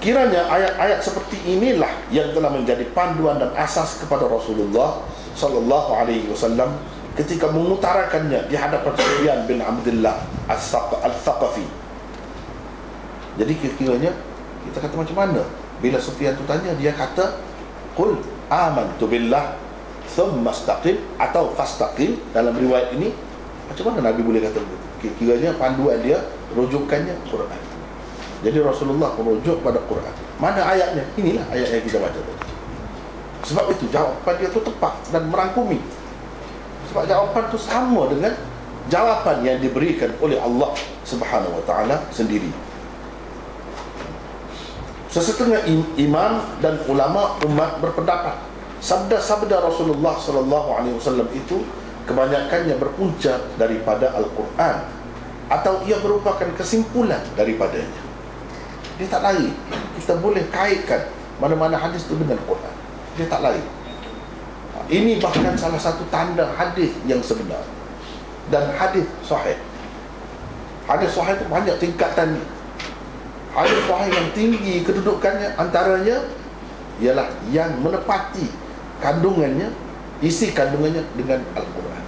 Kiranya ayat-ayat seperti inilah yang telah menjadi panduan dan asas kepada Rasulullah sallallahu alaihi wasallam ketika mengutarakannya di hadapan Sufyan bin Abdullah Al-Thaqafi. Jadi kira-kiranya kita kata macam mana bila Sufyan tu tanya, dia kata qul amantu billah thumma istaqim atau fastaqim. Dalam riwayat ini, macam mana Nabi boleh kata begitu? Kiranya panduan dia, rujukannya Quran. Jadi Rasulullah merujuk pada Quran. Mana ayatnya? Inilah ayat yang kita baca tadi. Sebab itu jawapan dia tu tepat dan merangkumi. Sebab jawapan tu sama dengan jawapan yang diberikan oleh Allah Subhanahu wa taala sendiri. Sesetengah imam dan ulama umat berpendapat sabda-sabda Rasulullah sallallahu alaihi wasallam itu kebanyakannya berpunca daripada Al-Quran, atau ia merupakan kesimpulan daripadanya. Dia tak lain. Kita boleh kaitkan mana-mana hadis itu dengan Quran. Dia tak lain. Ini bahkan salah satu tanda hadis yang sebenar dan hadis sahih. Hadis sahih itu banyak tingkatan. Hadis sahih yang tinggi kedudukannya antaranya ialah yang menepati kandungannya, isi kandungannya dengan Al-Quran.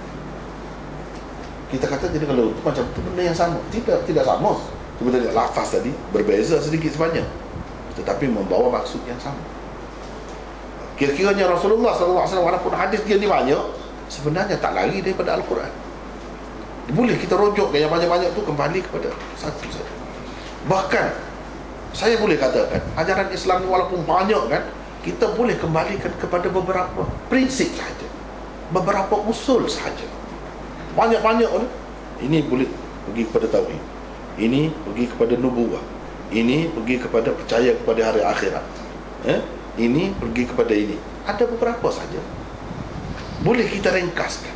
Kita kata jadi kalau itu macam itu benda yang sama. Tidak sama. Sebenarnya lafaz tadi berbeza sedikit sebanyak, tetapi membawa maksud yang sama. Kira-kiranya Rasulullah SAW walaupun hadis dia ni banyak, sebenarnya tak lari daripada Al-Quran. Boleh kita rujuk yang banyak-banyak tu kembali kepada satu saja. Bahkan saya boleh katakan ajaran Islam ni walaupun banyak kan, kita boleh kembalikan kepada beberapa prinsip sahaja, beberapa usul sahaja. Banyak-banyak ini boleh pergi kepada tauhid, ini pergi kepada nubuwah, ini pergi kepada percaya kepada hari akhirat, ini pergi kepada ini. Ada beberapa saja boleh kita ringkaskan.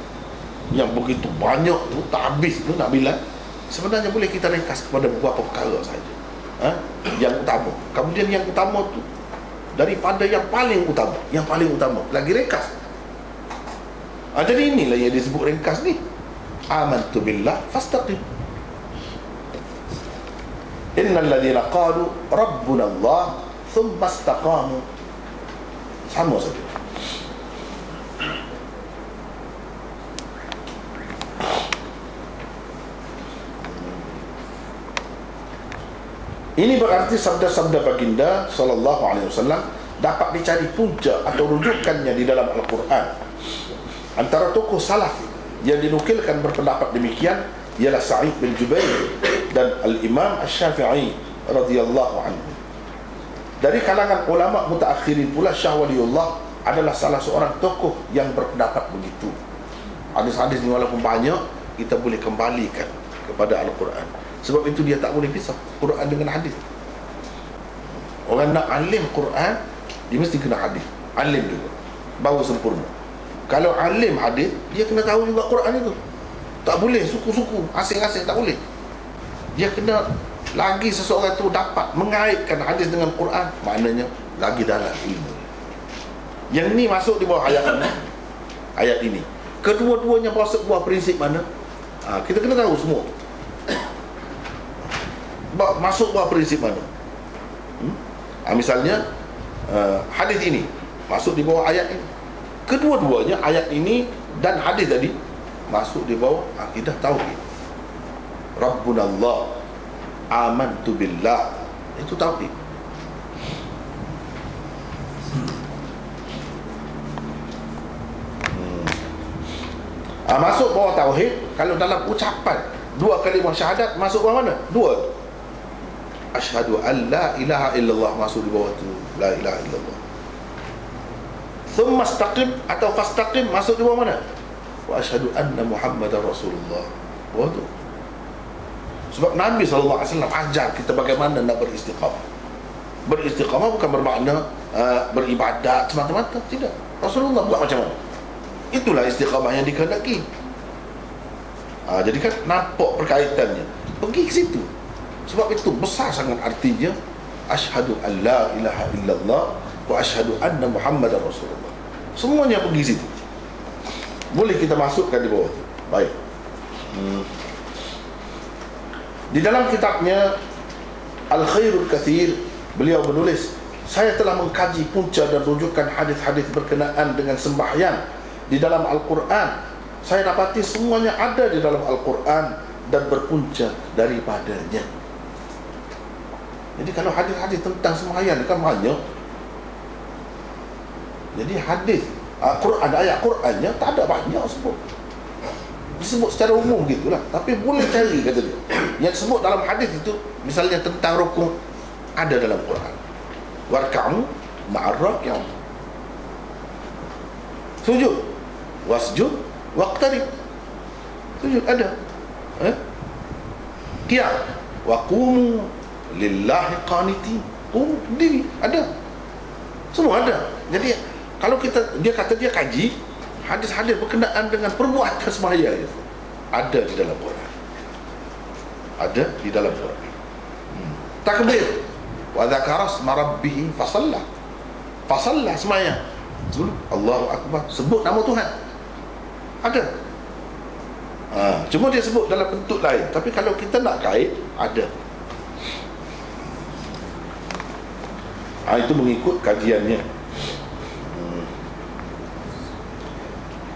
Yang begitu banyak tu tak habis tu nak bilang. Sebenarnya boleh kita ringkas kepada beberapa perkara saja yang utama. Kemudian yang utama tu daripada yang paling utama lagi ringkas. Jadi inilah yang disebut ringkas ni. Amantu billah fastaqim. innal ladzina qalu rabbuna Allah thumma istaqamu. Sama saja. Ini berarti sabda-sabda baginda sallallahu alaihi wasallam dapat dicari punca atau rujukannya di dalam Al-Quran. Antara tokoh salaf yang dinukilkan berpendapat demikian ialah Sa'id bin Jubair dan Al-Imam Asy-Syafi'i radhiyallahu anhu. Dari kalangan ulama mutaakhirin pula Syah Waliullah adalah salah seorang tokoh yang berpendapat begitu. Hadis-hadis ni walaupun banyak, kita boleh kembalikan kepada Al-Quran. Sebab itu dia tak boleh pisah Quran dengan hadis. Orang nak alim Quran, dia mesti kena hadis. Alim juga, baru sempurna. Kalau alim hadis, dia kena tahu juga Quran itu. Tak boleh suku-suku, asing-asing, tak boleh. Dia kena lagi seseorang itu dapat mengaitkan hadis dengan Quran, maknanya lagi dalam ilmu. Yang ni masuk di bawah ayat mana? Ayat ini. Kedua-duanya bawa sebuah prinsip mana? Kita kena tahu semua. Masuk bawah prinsip mana? Misalnya hadis ini masuk di bawah ayat ini. Kedua-duanya, ayat ini dan hadis tadi, masuk di bawah akidah tauhid. Rabbunallah, amantu billah, itu tauhid. Masuk bawah tauhid. Kalau dalam ucapan dua kalimah syahadat, masuk bawah mana? Dua. Asyhadu an la ilaha illallah, masuk di bawah tu, la ilaha illallah. Thumma istaqim atau fastaqim, masuk di bawah mana? Wa asyhadu anna Muhammadar Rasulullah. Bawah tu. Sebab Nabi SAW ajar kita bagaimana nak beristiqamah. Beristiqamah bukan bermakna beribadat semata-mata, tidak. Rasulullah buat macam mana? Itulah istiqamah yang dikehendaki. Jadi kan nampak perkaitannya. Pergi ke situ. Sebab itu besar sangat artinya asyhadu an la ilaha illallah wa asyhadu anna Muhammadar Rasulullah. Semuanya pergi situ. Boleh kita masukkan di bawah itu. Baik. Di dalam kitabnya Al-Khairul Kathir, beliau menulis, saya telah mengkaji punca dan rujukan hadis-hadis berkenaan dengan sembahyang di dalam Al-Quran. Saya dapati semuanya ada di dalam Al-Quran dan berpunca daripadanya. Jadi kalau hadis-hadis tentang sembahyang kan banyak. Jadi hadis Quran, ayat Qurannya tak ada banyak sebut. Disebut secara umum gitulah. Tapi boleh cari, kata dia. Yang disebut dalam hadis itu, misalnya tentang rukuk, ada dalam Quran. Warka'u ma'ar raki'in. Sujud, wasjud waqtarib. Sujud ada. Qiyam wa qumu lillahi qanitin. Diri ada. Semua ada. Jadi kalau dia kata dia kaji hadis-hadis berkenaan dengan perbuatan sembahyang, ada di dalam Quran. Ada di dalam Quran. Takbir wa dzakara asma rabbih fasalla. Fasalla sembahyang. Allahu akbar, sebut nama Tuhan. Ada. Cuma dia sebut dalam bentuk lain. Tapi kalau kita nak kait, ada. Itu mengikut kajiannya.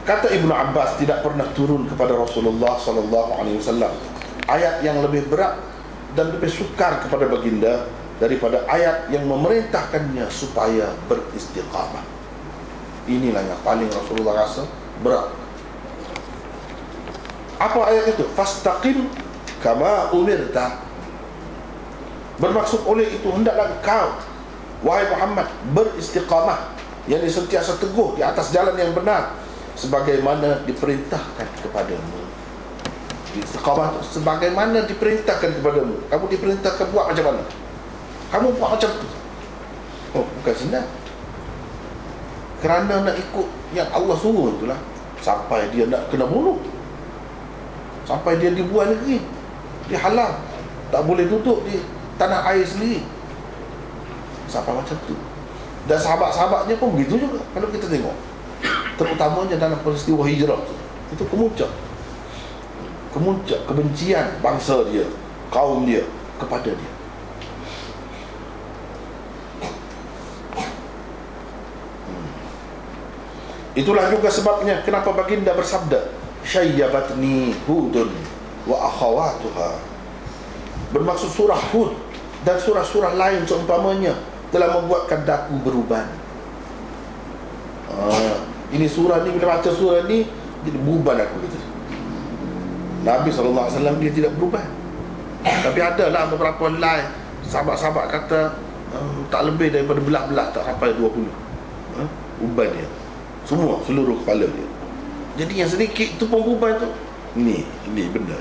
Kata Ibnu Abbas, tidak pernah turun kepada Rasulullah SAW ayat yang lebih berat dan lebih sukar kepada baginda daripada ayat yang memerintahkannya supaya beristiqamah. Inilah yang paling Rasulullah rasa berat. Apa ayat itu? Fastaqim kama umirta. Bermaksud oleh itu, hendaklah engkau, wahai Muhammad, beristiqamah, yang sentiasa teguh di atas jalan yang benar sebagaimana diperintahkan kepadamu. Istiqamah sebagaimana diperintahkan kepadamu. Kamu diperintahkan buat macam mana, kamu buat macam tu. Bukan senang. Kerana nak ikut yang Allah suruh itulah, sampai dia nak kena bunuh, sampai dia dibuang negeri, dihalang, tak boleh duduk di tanah air sendiri, sampai macam tu. Dan sahabat-sahabatnya pun begitu juga. Kalau kita tengok, terutamanya dalam peristiwa hijrah itu kemuncak kebencian bangsa dia, kaum dia kepada dia. Itulah juga sebabnya kenapa baginda bersabda, syayyabatni Hudun wa akhawatuha. Bermaksud surah Hud dan surah-surah lain seumpamanya telah membuatkan daku beruban. Ini surah ni, bila baca surah ni jadi beruban aku gitu. Nabi SAW dia tidak berubah. Tapi adalah beberapa lain sahabat-sahabat kata tak lebih daripada belah-belah, tak sampai 20 uban dia. Semua, seluruh kepala dia. Jadi yang sedikit tu pun uban tu. Ini benda.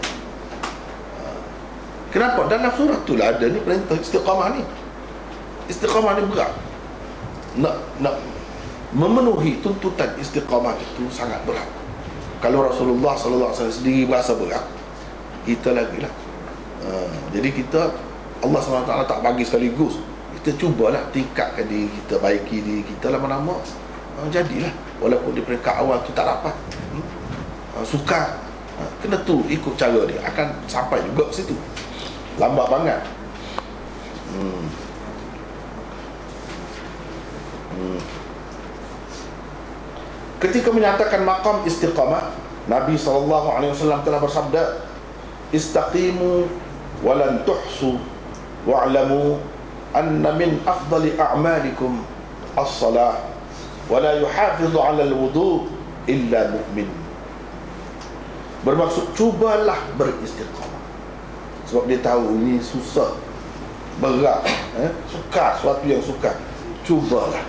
Kenapa? Dalam surah tu lah ada ni perintah istiqamah ni. Istiqamah ni berat. Nak memenuhi tuntutan istiqamah itu sangat berat. Kalau Rasulullah SAW sendiri berasa berat, kita lagi lah. Jadi kita, Allah SWT tak bagi sekaligus. Kita cubalah tingkatkan diri kita, baiki diri kita lama-lama. Jadilah. Walaupun di peringkat awal tu tak dapat, sukar, kena tu ikut cara dia, akan sampai juga ke situ. Lambat banget. Ketika menyatakan maqam istiqamah, Nabi SAW telah bersabda, istaqimu walan tuhsu wa'lamu anna min afdali a'malikum as-salah wala yuhafizu 'ala al-wudu illa mu'min. Bermaksud cubalah beristiqamah. Sebab dia tahu ini susah, berat, sukar, sesuatu yang sukar. Cubalah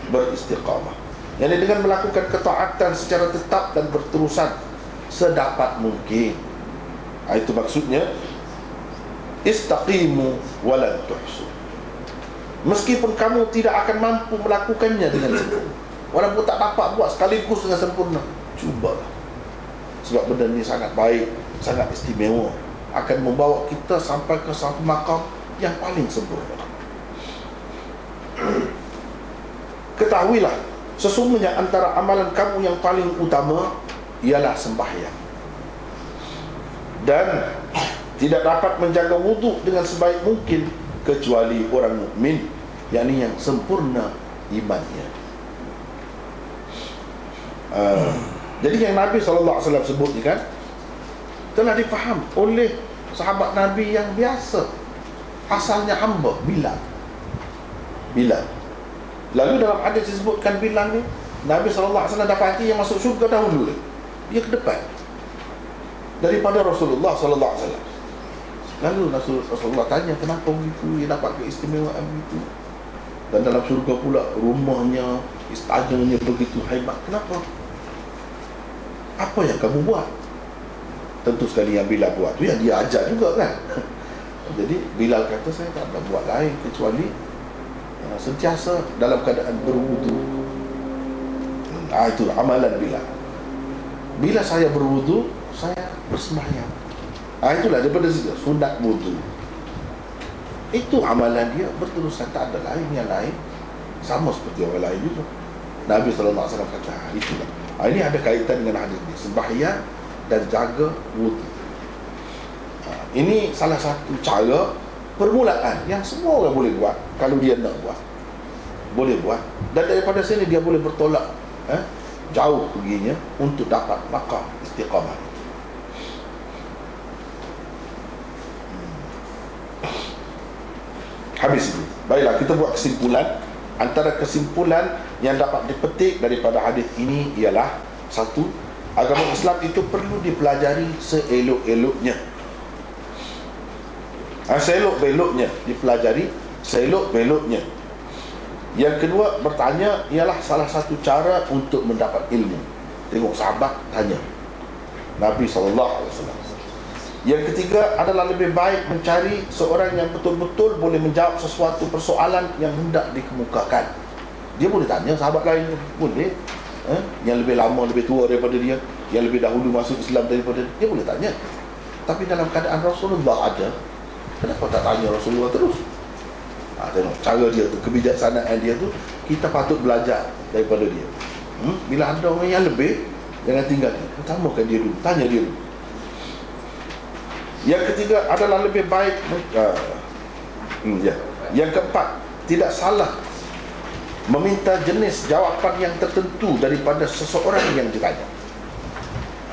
beristiqamah. Yani dengan melakukan ketaatan secara tetap dan berterusan sedapat mungkin. Itu maksudnya istaqimu walan tuhsu. Meskipun kamu tidak akan mampu melakukannya dengan sempurna, walaupun tak dapat buat sekaligus dengan sempurna, cubalah. Sebab benda ni sangat baik, sangat istimewa, akan membawa kita sampai ke satu makam yang paling sempurna. Ketahuilah, sesungguhnya antara amalan kamu yang paling utama ialah sembahyang, dan tidak dapat menjaga wuduk dengan sebaik mungkin kecuali orang mukmin, yakni yang sempurna imannya. Jadi yang Nabi SAW sebut ni kan telah difaham oleh sahabat Nabi yang biasa, asalnya hamba, Bilal. Lalu dalam hadis disebutkan Bilal ni, Nabi SAW dapati yang masuk syurga dahulu, dia ke depan daripada Rasulullah SAW. Lalu Rasulullah tanya, kenapa begitu, dia dapat keistimewaan begitu? Dan dalam syurga pula rumahnya, istananya begitu hebat. Kenapa? Apa yang kamu buat? Tentu sekali yang Bilal buat tu yang dia ajar juga kan. Jadi Bilal kata, saya tak ada buat lain kecuali sentiasa dalam keadaan berwudu. Itu amalan Bilal. Bila saya berwudu, saya bersembahyang. Itulah daripada sunat wudu. Itu amalan dia berterusan, tak ada lain yang lain, sama seperti orang lain juga. Nabi SAW kata, itulah. Ini ada kaitan dengan hadis ini, sembahyang dan jaga wudu. Ini salah satu cara permulaan yang semua orang boleh buat. Kalau dia nak buat, boleh buat. Dan daripada sini dia boleh bertolak jauh perginya untuk dapat maqam istiqamah. Habis itu. Baiklah, kita buat kesimpulan. Antara kesimpulan yang dapat dipetik daripada hadis ini ialah, satu, agama Islam itu perlu dipelajari seelok-eloknya. Seelok-beloknya dipelajari, seelok-beloknya. Yang kedua, bertanya ialah salah satu cara untuk mendapat ilmu. Tengok sahabat tanya Nabi SAW. Yang ketiga adalah lebih baik mencari seorang yang betul-betul boleh menjawab sesuatu persoalan yang hendak dikemukakan. Dia boleh tanya sahabat lain, boleh, yang lebih lama, lebih tua daripada dia, yang lebih dahulu masuk Islam daripada dia, boleh tanya. Tapi dalam keadaan Rasulullah ada, kenapa tak tanya Rasulullah terus? Tengok cara dia tu, kebijaksanaan dia tu, kita patut belajar daripada dia. Bila ada orang yang lebih, jangan tinggalkan, utamakan dia dulu, tanya dia dulu. Yang ketiga adalah lebih baik Yang keempat, tidak salah meminta jenis jawapan yang tertentu daripada seseorang yang ditanya.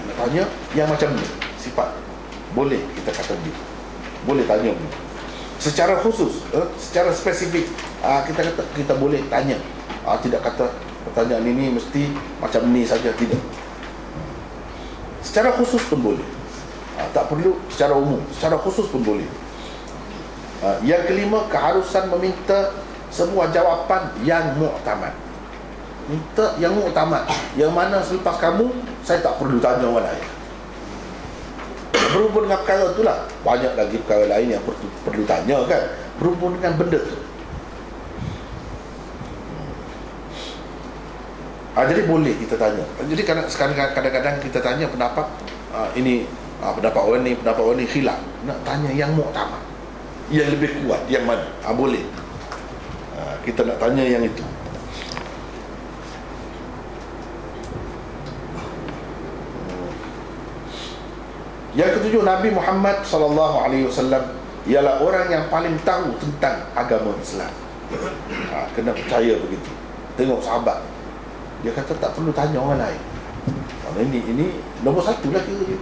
Nak tanya yang macam ni sifat, boleh kita kata begitu, boleh tanya begitu. Secara khusus, secara spesifik, kita kata kita boleh tanya. Tidak kata pertanyaan ini mesti macam ni saja, tidak. Secara khusus pun boleh, tak perlu secara umum, secara khusus pun boleh. Yang kelima, keharusan meminta sebuah jawapan yang muktamad. Minta yang muktamad, yang mana selepas kamu saya tak perlu tanya orang lain. Berhubung dengan perkara itulah, banyak lagi perkara lain yang perlu tanya kan, berhubung dengan benda tu. Jadi boleh kita tanya. Jadi kadang-kadang kita tanya pendapat ini, pendapat orang ni khilaf. Nak tanya yang muktamad, yang lebih kuat, yang mana? Boleh. Kita nak tanya yang itu. Yang ketujuh, Nabi Muhammad SAW ialah orang yang paling tahu tentang agama Islam. Kena percaya begitu. Tengok sahabat, dia kata tak perlu tanya orang lain. Ini nombor satu lah kira dia.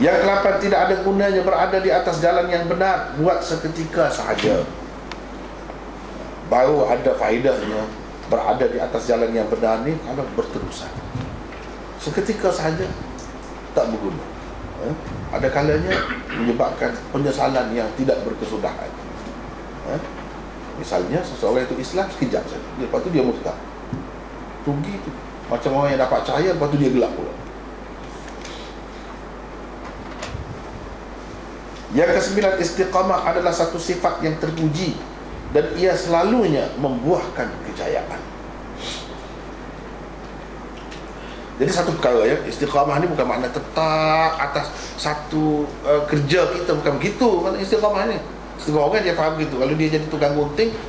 Yang ke-8, tidak ada gunanya berada di atas jalan yang benar buat seketika sahaja. Baru ada faedahnya berada di atas jalan yang benar ni kalau berterusan. Seketika sahaja tak berguna. Ada kalanya menyebabkan penyesalan yang tidak berkesudahan. Misalnya seseorang itu Islam sekejap saja, lepas tu dia murtad, rugi tu. Macam orang yang dapat cahaya, lepas tu dia gelap pula. Yang ke-9, istiqamah adalah satu sifat yang terpuji dan ia selalunya membuahkan kejayaan. Jadi satu perkara ya, istiqamah ni bukan makna tetap atas satu kerja kita, bukan begitu makna istiqamah ni. Setengah orang dia faham gitu, kalau dia jadi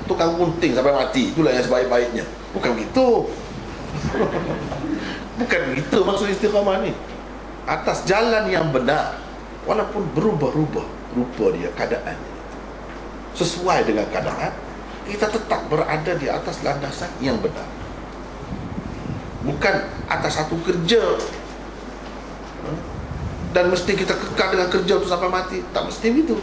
tukang gunting sampai mati, itulah yang sebaik-baiknya. Bukan begitu. Bukan begitu maksud istiqamah ni. Atas jalan yang benar, walaupun berubah-ubah rupa dia, keadaannya, sesuai dengan keadaan, kita tetap berada di atas landasan yang benar. Bukan atas satu kerja dan mesti kita kekal dengan kerja tu sampai mati. Tak mesti begitu.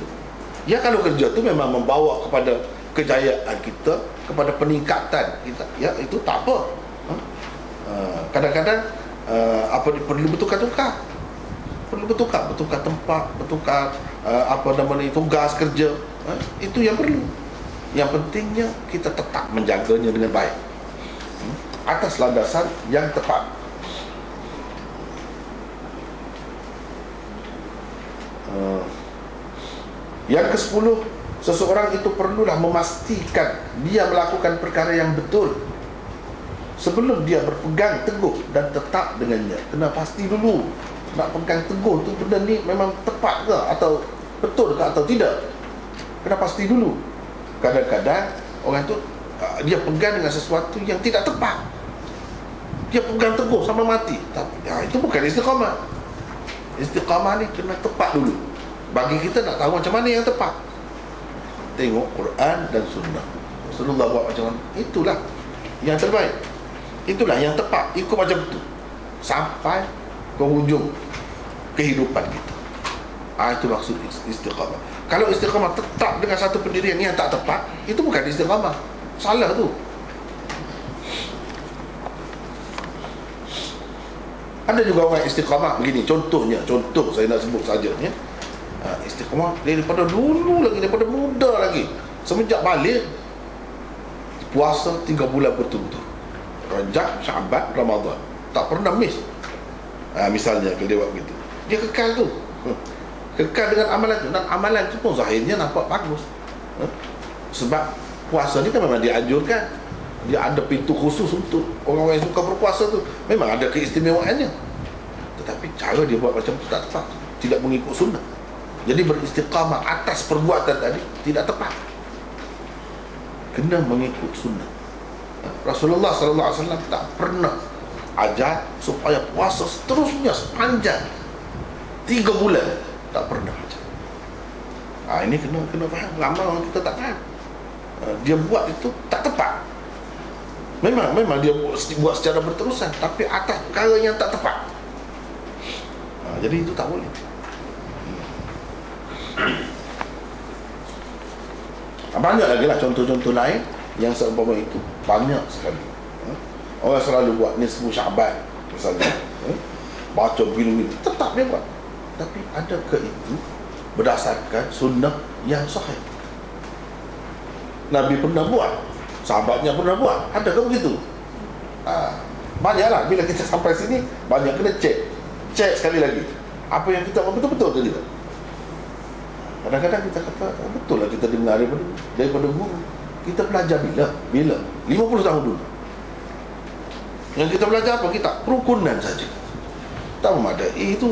Ya, kalau kerja tu memang membawa kepada kejayaan kita, kepada peningkatan kita, ya itu tak apa. Kadang-kadang perlu bertukar-tukar. Perlu bertukar tempat, bertukar tugas kerja. Itu yang perlu. Yang pentingnya kita tetap menjaganya dengan baik atas landasan yang tepat. Yang ke-10, seseorang itu perlulah memastikan dia melakukan perkara yang betul sebelum dia berpegang teguh dan tetap dengannya. Kena pasti dulu nak pegang teguh tu benda ni memang tepat ke, atau betul ke atau tidak. Kena pasti dulu. Kadang-kadang orang tu dia pegang dengan sesuatu yang tidak tepat, dia pegang teguh sampai mati. Tapi itu bukan istiqamah. Istiqamah ni kena tepat dulu. Bagi kita nak tahu macam mana yang tepat, tengok Quran dan Sunnah. Rasulullah buat macam mana, itulah yang terbaik, itulah yang tepat. Ikut macam tu sampai ke hujung kehidupan kita. Itu maksud istiqamah. Kalau istiqamah tetap dengan satu pendirian yang tak tepat, itu bukan istiqamah, salah tu. Ada juga orang istiqamah begini, contoh saya nak sebut saja ya. Istiqamah daripada dulu lagi, daripada muda lagi, semenjak balik puasa 3 bulan betul-betul, Rajab, Syaban, Ramadan, tak pernah miss. Misalnya kalau dia buat begitu, dia kekal tu, kekal dengan amalan tu, dan amalan tu pun zahirnya nampak bagus. Sebab puasa ni kan memang dianjurkan, dia ada pintu khusus untuk orang-orang yang suka berpuasa tu, memang ada keistimewaannya. Tetapi cara dia buat macam tu tak tepat, tidak mengikut sunnah. Jadi beristiqamah atas perbuatan tadi tidak tepat. Kena mengikut sunnah. Rasulullah SAW tak pernah ajar supaya puasa seterusnya sepanjang 3 bulan, tak pernah ajar. Ini kena faham. Ramai orang kita tak faham. Dia buat itu tak tepat. Memang dia buat secara berterusan, tapi atas perkara yang tak tepat. Jadi itu tak boleh. Banyak lagi lah contoh-contoh lain yang seumpama itu. Banyak sekali. Orang selalu buat nisfu Syaban misalnya, baca begini-begini, tetap dia buat. Tapi adakah itu berdasarkan sunnah yang sahih? Nabi pernah buat, sahabatnya pernah buat. Adakah begitu? Banyaklah. Bila kita sampai sini, banyak kena cek sekali lagi apa yang kita buat betul-betul ke tidak. Kadang-kadang kita kata betul lah, kita dengar daripada guru. Kita belajar bila 50 tahun dulu. Yang kita belajar apa? Kita perukunan saja. Tak memadai. Itu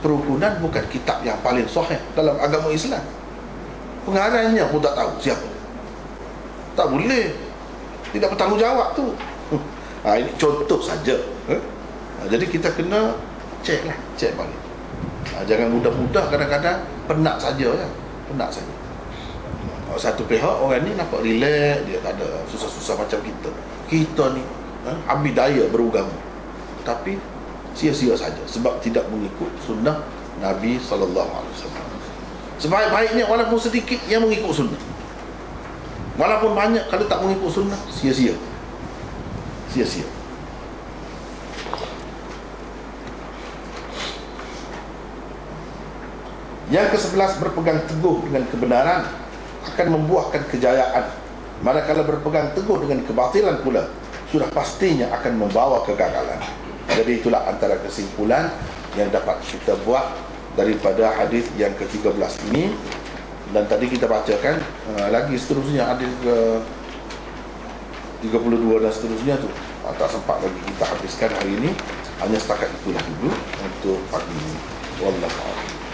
perukunan bukan kitab yang paling sahih dalam agama Islam. Pengarangnya pun tak tahu siapa. Tak boleh. Tidak bertanggungjawab tu. Ini contoh saja. Jadi kita kena cek balik. Jangan mudah-mudah, kadang-kadang penat saja ya. Penat saja. Satu pihak orang ni nampak relax, dia tak ada susah-susah macam kita. Kita ni ambil daya beragama, tapi sia-sia saja sebab tidak mengikut sunnah Nabi SAW. Sebaik-baiknya walaupun sedikit yang mengikut sunnah. Walaupun banyak, kalau tak mengikut sunnah, sia-sia. Yang ke-11, berpegang teguh dengan kebenaran akan membuahkan kejayaan. Manakala berpegang teguh dengan kebatilan pula, sudah pastinya akan membawa kegagalan. Jadi itulah antara kesimpulan yang dapat kita buat daripada hadis yang ke-13 ini. Dan tadi kita bacakan lagi seterusnya, hadis ke-32 dan seterusnya tu tak sempat lagi kita habiskan hari ini. Hanya setakat itulah dulu untuk pagi ini. Wallahu a'lam.